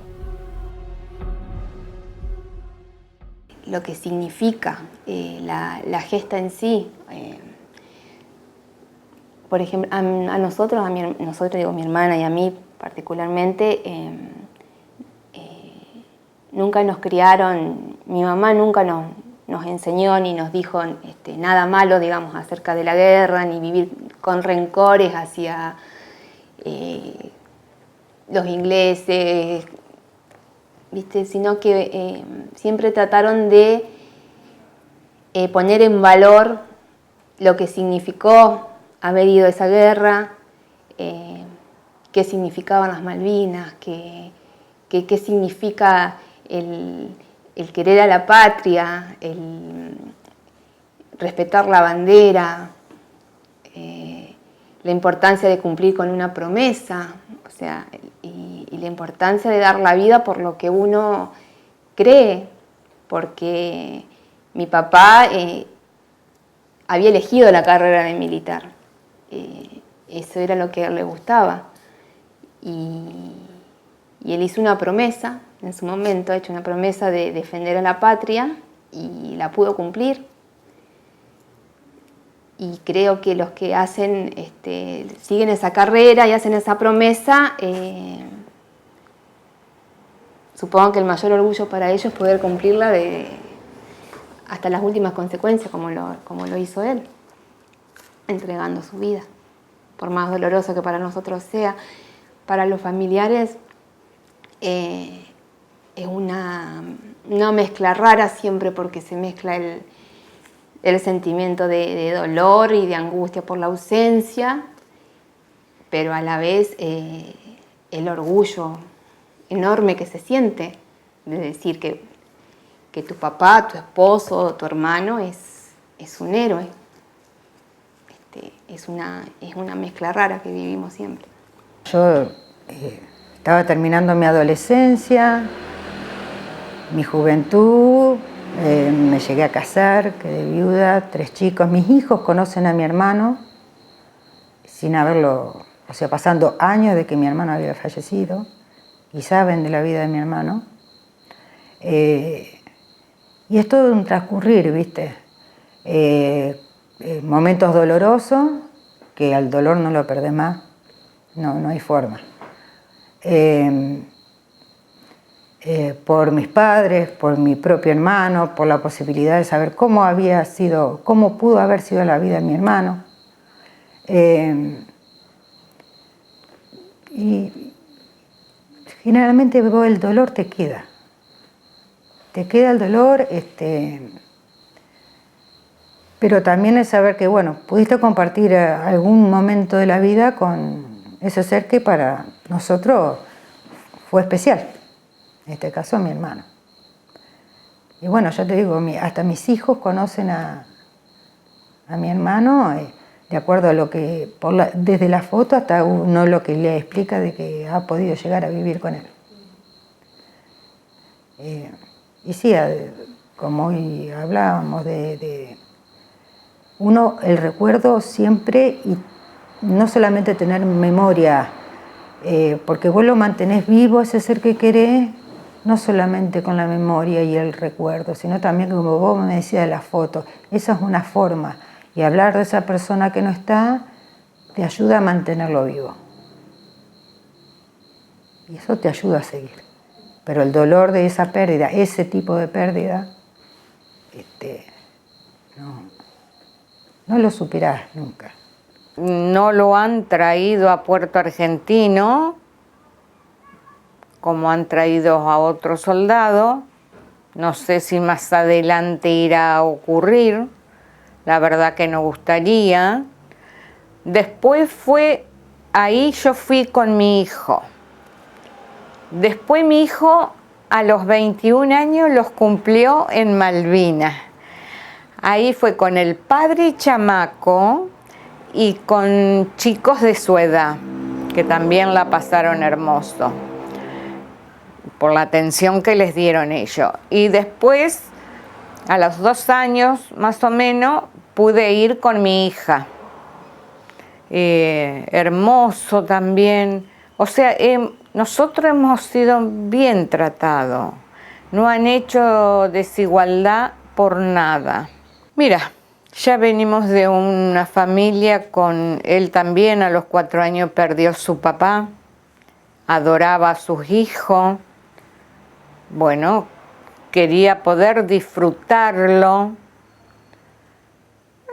Speaker 6: Lo que significa la gesta en sí. Por ejemplo, a nosotros, digo, mi hermana y a mí particularmente, nunca nos criaron, mi mamá nunca nos enseñó ni nos dijo nada malo, digamos, acerca de la guerra, ni vivir con rencores hacia los ingleses, ¿viste? Sino que siempre trataron de poner en valor lo que significó haber ido a esa guerra, qué significaban las Malvinas, qué significa el querer a la patria, el respetar la bandera, la importancia de cumplir con una promesa, o sea, y la importancia de dar la vida por lo que uno cree, porque mi papá había elegido la carrera de militar, eso era lo que a él le gustaba, y él hizo una promesa, en su momento ha hecho una promesa de defender a la patria y la pudo cumplir. Y creo que los que hacen, siguen esa carrera y hacen esa promesa, supongo que el mayor orgullo para ellos es poder cumplirla hasta las últimas consecuencias, como lo hizo él, entregando su vida. Por más doloroso que para nosotros sea, para los familiares es una mezcla rara siempre, porque se mezcla el sentimiento de dolor y de angustia por la ausencia, pero a la vez el orgullo enorme que se siente de decir que tu papá, tu esposo, tu hermano es un héroe. Es una mezcla rara que vivimos siempre.
Speaker 3: Yo estaba terminando mi adolescencia, mi juventud, Me llegué a casar, quedé viuda, 3 chicos. Mis hijos conocen a mi hermano sin haberlo, o sea, pasando años de que mi hermano había fallecido y saben de la vida de mi hermano. Y es todo un transcurrir, ¿viste? Momentos dolorosos, que al dolor no lo perdés más, no hay forma. Por mis padres, por mi propio hermano, por la posibilidad de saber cómo pudo haber sido la vida de mi hermano. Y generalmente el dolor te queda el dolor, pero también es saber que, bueno, pudiste compartir algún momento de la vida con ese ser que para nosotros fue especial, en este caso mi hermano. Y bueno, ya te digo, hasta mis hijos conocen a mi hermano, de acuerdo a lo que, desde la foto hasta uno lo que le explica de que ha podido llegar a vivir con él. Y sí, como hoy hablábamos de uno, el recuerdo siempre, y no solamente tener memoria, porque vos lo mantenés vivo, ese ser que querés, no solamente con la memoria y el recuerdo, sino también, como vos me decías, de la foto. Esa es una forma, y hablar de esa persona que no está, te ayuda a mantenerlo vivo. Y eso te ayuda a seguir. Pero el dolor de esa pérdida, ese tipo de pérdida, no lo superás nunca.
Speaker 4: No lo han traído a Puerto Argentino, como han traído a otro soldado. No sé si más adelante irá a ocurrir. La verdad que no gustaría. Después yo fui con mi hijo. Después mi hijo a los 21 años los cumplió en Malvinas. Ahí fue con el padre chamaco y con chicos de su edad, que también la pasaron hermoso, por la atención que les dieron ellos. Y después, a los 2 años más o menos, pude ir con mi hija. Hermoso también. O sea, nosotros hemos sido bien tratados. No han hecho desigualdad por nada. Mira, ya venimos de una familia con él también. A los 4 años perdió su papá. Adoraba a sus hijos. Bueno, quería poder disfrutarlo.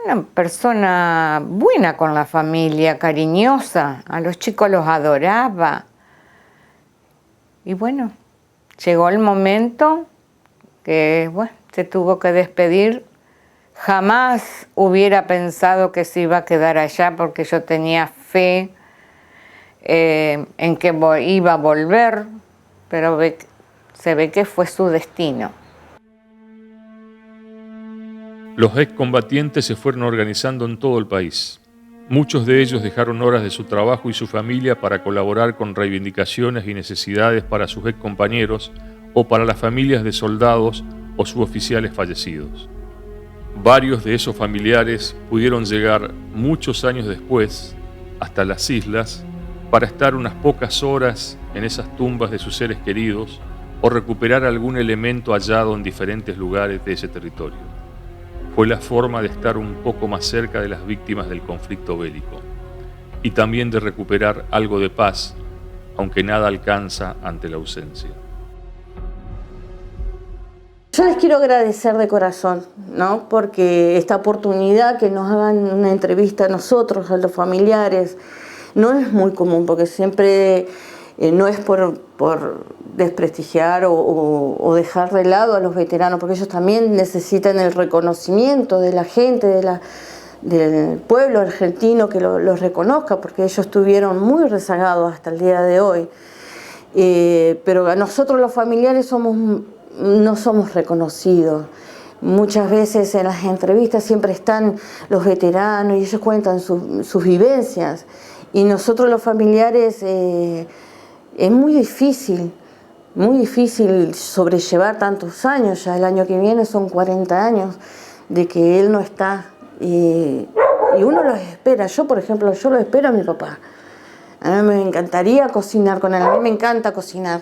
Speaker 4: Una persona buena con la familia, cariñosa. A los chicos los adoraba. Y bueno, llegó el momento que se tuvo que despedir. Jamás hubiera pensado que se iba a quedar allá, porque yo tenía fe en que iba a volver, pero se ve que fue su destino.
Speaker 1: Los excombatientes se fueron organizando en todo el país. Muchos de ellos dejaron horas de su trabajo y su familia para colaborar con reivindicaciones y necesidades para sus excompañeros o para las familias de soldados o suboficiales fallecidos. Varios de esos familiares pudieron llegar muchos años después hasta las islas para estar unas pocas horas en esas tumbas de sus seres queridos o recuperar algún elemento hallado en diferentes lugares de ese territorio. Fue la forma de estar un poco más cerca de las víctimas del conflicto bélico y también de recuperar algo de paz, aunque nada alcanza ante la ausencia.
Speaker 7: Yo les quiero agradecer de corazón, ¿no? Porque esta oportunidad que nos hagan una entrevista a nosotros, a los familiares, no es muy común, porque siempre no es por desprestigiar o dejar de lado a los veteranos, porque ellos también necesitan el reconocimiento de la gente, del pueblo argentino, que los reconozca, porque ellos estuvieron muy rezagados hasta el día de hoy. Pero a nosotros los familiares no somos reconocidos. Muchas veces en las entrevistas siempre están los veteranos y ellos cuentan sus vivencias. Y nosotros los familiares es muy difícil, muy difícil sobrellevar tantos años, ya el año que viene son 40 años de que él no está, y uno los espera. Yo, por ejemplo, yo lo espero a mi papá. A mí me encantaría cocinar con él, a mí me encanta cocinar,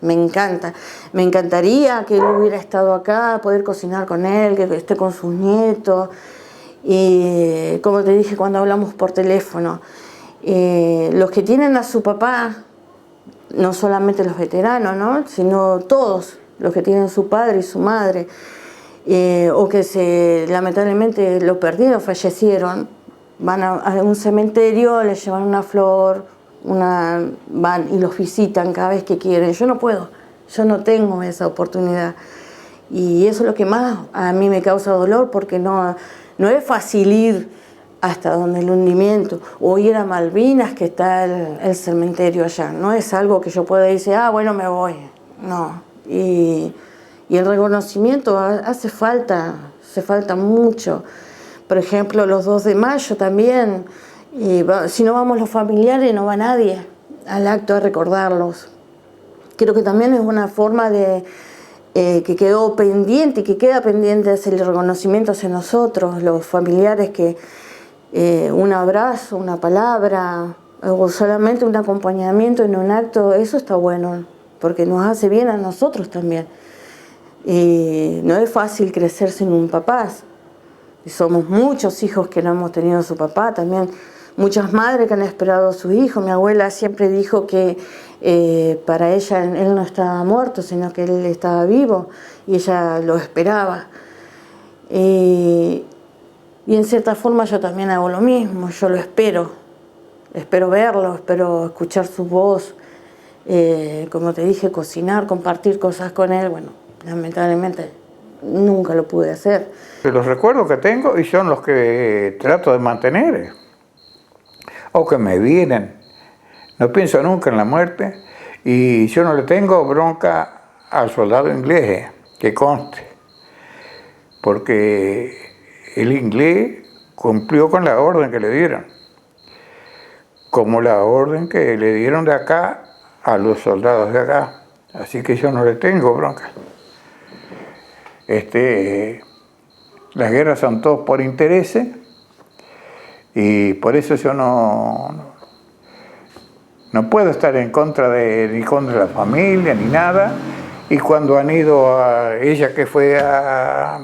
Speaker 7: me encanta. Me encantaría que él hubiera estado acá, poder cocinar con él, que esté con sus nietos. Y como te dije cuando hablamos por teléfono, los que tienen a su papá, no solamente los veteranos, ¿no?, sino todos los que tienen su padre y su madre, o que lamentablemente lo perdieron, fallecieron, van a un cementerio, les llevan una flor, van y los visitan cada vez que quieren. Yo no puedo, yo no tengo esa oportunidad. Y eso es lo que más a mí me causa dolor, porque no es fácil ir hasta donde el hundimiento, o ir a Malvinas, que está el cementerio allá. No es algo que yo pueda decir, bueno, me voy. No. Y el reconocimiento hace falta mucho. Por ejemplo, los 2 de mayo también, si no vamos los familiares, no va nadie al acto a recordarlos. Creo que también es una forma de que quedó pendiente y que queda pendiente es el reconocimiento hacia nosotros, los familiares, que un abrazo, una palabra o solamente un acompañamiento en un acto, eso está bueno, porque nos hace bien a nosotros también. No es fácil crecer sin un papá. Somos muchos hijos que no hemos tenido a su papá, también muchas madres que han esperado a su hijo. Mi abuela siempre dijo que para ella él no estaba muerto, sino que él estaba vivo y ella lo esperaba. Y en cierta forma yo también hago lo mismo, yo lo espero verlo, espero escuchar su voz, como te dije, cocinar, compartir cosas con él. Bueno, lamentablemente nunca lo pude hacer.
Speaker 5: Los recuerdos que tengo y son los que trato de mantener, o que me vienen. No pienso nunca en la muerte, y yo no le tengo bronca al soldado inglés, que conste, porque el inglés cumplió con la orden que le dieron, como la orden que le dieron de acá a los soldados de acá. Así que yo no le tengo bronca. Las guerras son todos por intereses, y por eso yo no puedo estar en contra ni contra la familia ni nada. Y cuando han ido ella que fue a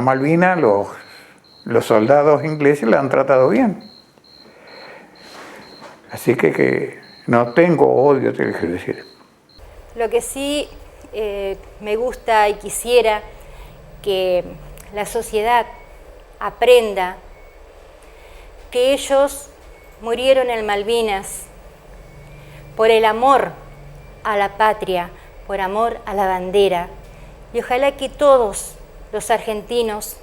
Speaker 5: Malvinas, los soldados ingleses la han tratado bien. Así que no tengo odio, te quiero decir.
Speaker 2: Lo que sí me gusta y quisiera que la sociedad aprenda que ellos murieron en Malvinas por el amor a la patria, por amor a la bandera. Y ojalá que todos los argentinos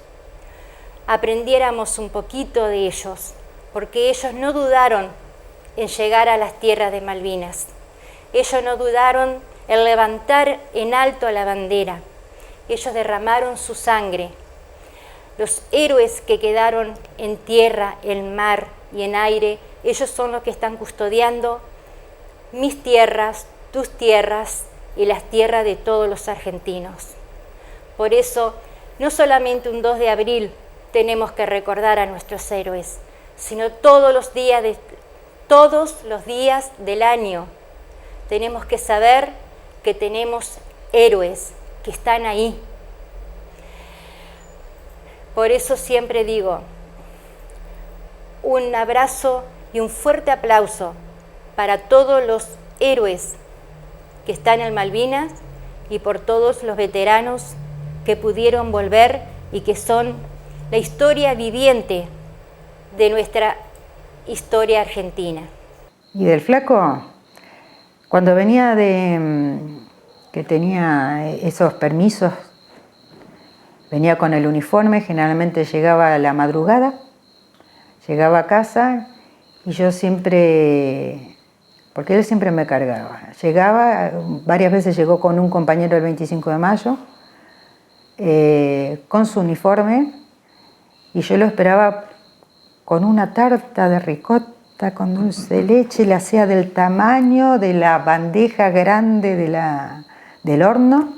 Speaker 2: aprendiéramos un poquito de ellos, porque ellos no dudaron en llegar a las tierras de Malvinas. Ellos no dudaron en levantar en alto la bandera. Ellos derramaron su sangre. Los héroes que quedaron en tierra, en mar y en aire, ellos son los que están custodiando mis tierras, tus tierras y las tierras de todos los argentinos. Por eso, no solamente un 2 de abril tenemos que recordar a nuestros héroes, sino todos los días del año tenemos que saber que tenemos héroes que están ahí. Por eso siempre digo, un abrazo y un fuerte aplauso para todos los héroes que están en Malvinas y por todos los veteranos que pudieron volver y que son la historia viviente de nuestra historia argentina.
Speaker 3: Y del flaco, cuando venía que tenía esos permisos, venía con el uniforme, generalmente llegaba a la madrugada, llegaba a casa y yo siempre, porque él siempre me cargaba, llegaba, varias veces llegó con un compañero el 25 de mayo, con su uniforme, y yo lo esperaba con una tarta de ricot torta con dulce de leche, la hacía del tamaño de la bandeja grande del horno.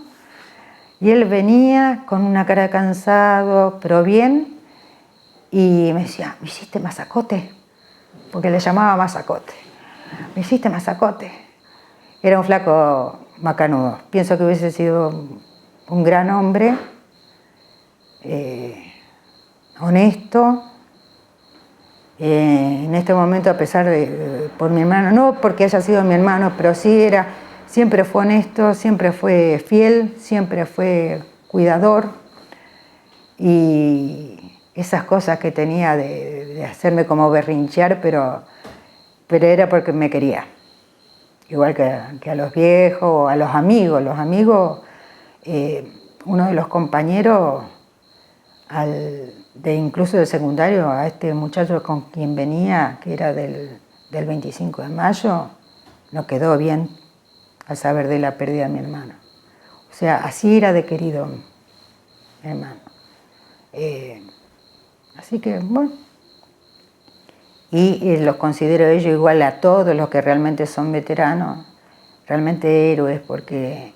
Speaker 3: Y él venía con una cara de cansado, pero bien, y me decía, ¿me hiciste masacote? Porque le llamaba masacote. ¿Me hiciste masacote? Era un flaco macanudo. Pienso que hubiese sido un gran hombre, honesto. En este momento, a pesar de por mi hermano, no porque haya sido mi hermano, pero sí siempre fue honesto, siempre fue fiel, siempre fue cuidador. Y esas cosas que tenía de hacerme como berrinchear, pero era porque me quería. Igual que a los viejos o a los amigos. Los amigos, uno de los compañeros, incluso del secundario, a este muchacho con quien venía, que era del 25 de mayo, no quedó bien al saber de la pérdida de mi hermano. O sea, así era de querido mi hermano. Así que, bueno. Y los considero ellos igual a todos los que realmente son veteranos, realmente héroes, porque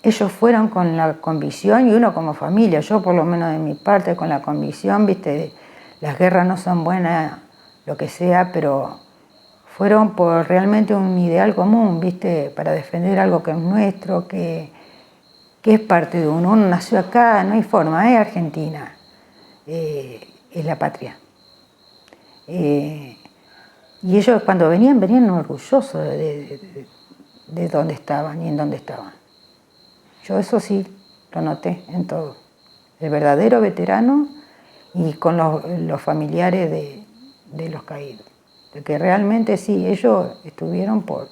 Speaker 3: ellos fueron con la convicción, y uno como familia, yo por lo menos de mi parte, con la convicción, viste, las guerras no son buenas, lo que sea, pero fueron por realmente un ideal común, viste, para defender algo que es nuestro, que es parte de uno. Uno nació acá, no hay forma, es Argentina. Es la patria. Y ellos cuando venían orgullosos de dónde estaban y en dónde estaban. Yo eso sí lo noté en todo. El verdadero veterano y con los familiares de los caídos. De que realmente sí, ellos estuvieron por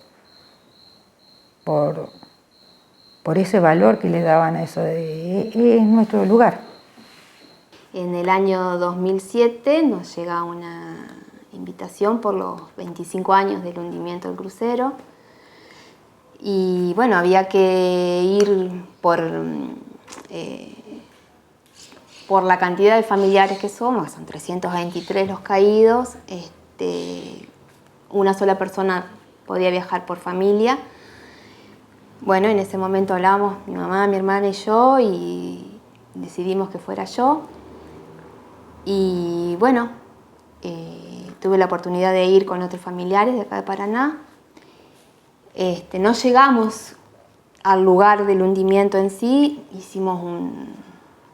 Speaker 3: ese valor que le daban a eso es nuestro lugar.
Speaker 6: En el año 2007 nos llega una invitación por los 25 años del hundimiento del crucero. Y bueno, había que ir por la cantidad de familiares que somos, son 323 los caídos. Una sola persona podía viajar por familia. Bueno, en ese momento hablamos mi mamá, mi hermana y yo, y decidimos que fuera yo. Y bueno, tuve la oportunidad de ir con otros familiares de acá de Paraná. No llegamos al lugar del hundimiento en sí, hicimos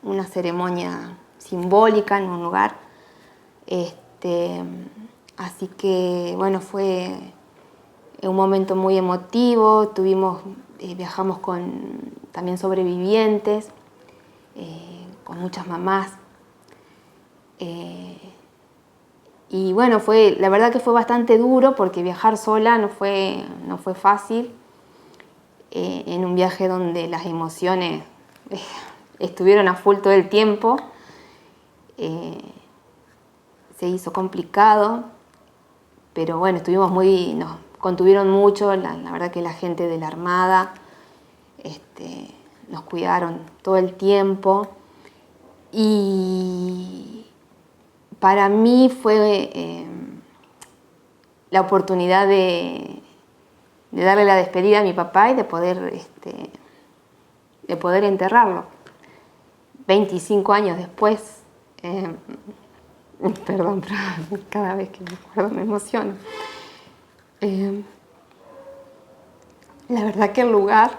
Speaker 6: una ceremonia simbólica en un lugar. Así que bueno, fue un momento muy emotivo. Viajamos con también sobrevivientes, con muchas mamás. Y bueno, la verdad que fue bastante duro porque viajar sola no fue fácil. En un viaje donde las emociones estuvieron a full todo el tiempo, se hizo complicado, pero bueno, nos contuvieron mucho. La verdad que la gente de la Armada nos cuidaron todo el tiempo. Y para mí fue la oportunidad de darle la despedida a mi papá y de poder enterrarlo. 25 años después, perdón, pero cada vez que me acuerdo me emociono. La verdad que el lugar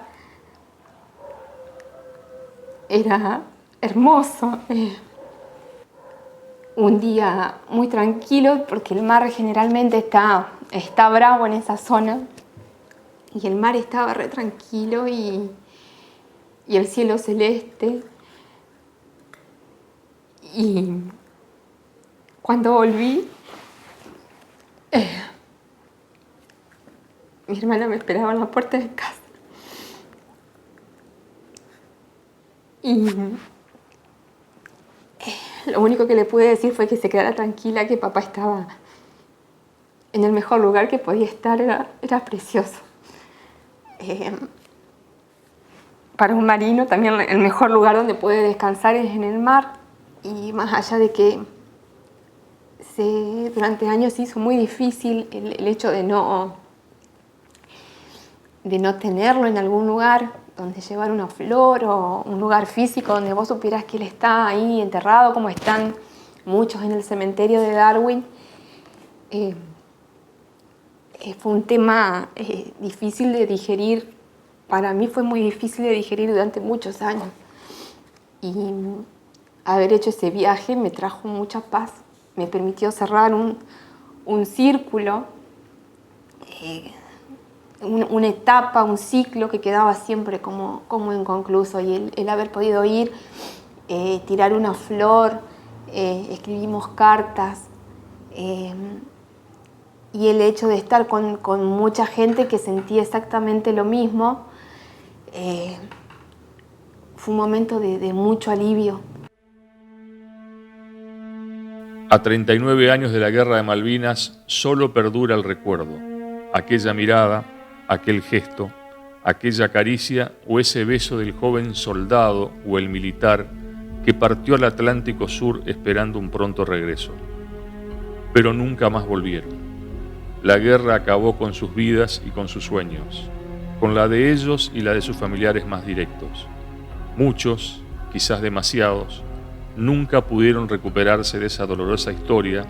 Speaker 6: era hermoso. Un día muy tranquilo porque el mar generalmente está bravo en esa zona, y el mar estaba re tranquilo y el cielo celeste. Y cuando volví, mi hermana me esperaba en la puerta de casa. Y lo único que le pude decir fue que se quedara tranquila, que papá estaba en el mejor lugar que podía estar. Era precioso. Para un marino también el mejor lugar donde puede descansar es en el mar. Y más allá de que durante años se hizo muy difícil el hecho de no tenerlo en algún lugar donde llevar una flor o un lugar físico donde vos supieras que él está ahí enterrado, como están muchos en el cementerio de Darwin. Fue un tema difícil de digerir. Para mí fue muy difícil de digerir durante muchos años. Y haber hecho ese viaje me trajo mucha paz. Me permitió cerrar un círculo, una etapa, un ciclo que quedaba siempre como inconcluso. Y el haber podido ir, tirar una flor, escribimos cartas, y el hecho de estar con mucha gente que sentía exactamente lo mismo, fue un momento de mucho alivio.
Speaker 1: A 39 años de la Guerra de Malvinas, solo perdura el recuerdo, aquella mirada, aquel gesto, aquella caricia o ese beso del joven soldado o el militar que partió al Atlántico Sur esperando un pronto regreso. Pero nunca más volvieron. La guerra acabó con sus vidas y con sus sueños, con la de ellos y la de sus familiares más directos. Muchos, quizás demasiados, nunca pudieron recuperarse de esa dolorosa historia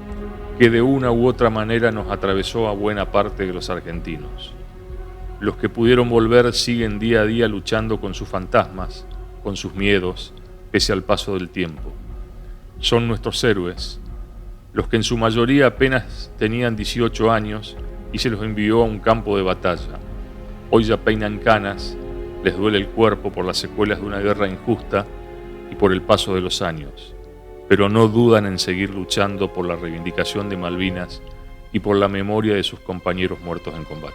Speaker 1: que de una u otra manera nos atravesó a buena parte de los argentinos. Los que pudieron volver siguen día a día luchando con sus fantasmas, con sus miedos, pese al paso del tiempo. Son nuestros héroes, los que en su mayoría apenas tenían 18 años y se los envió a un campo de batalla. Hoy ya peinan canas, les duele el cuerpo por las secuelas de una guerra injusta y por el paso de los años, pero no dudan en seguir luchando por la reivindicación de Malvinas y por la memoria de sus compañeros muertos en combate.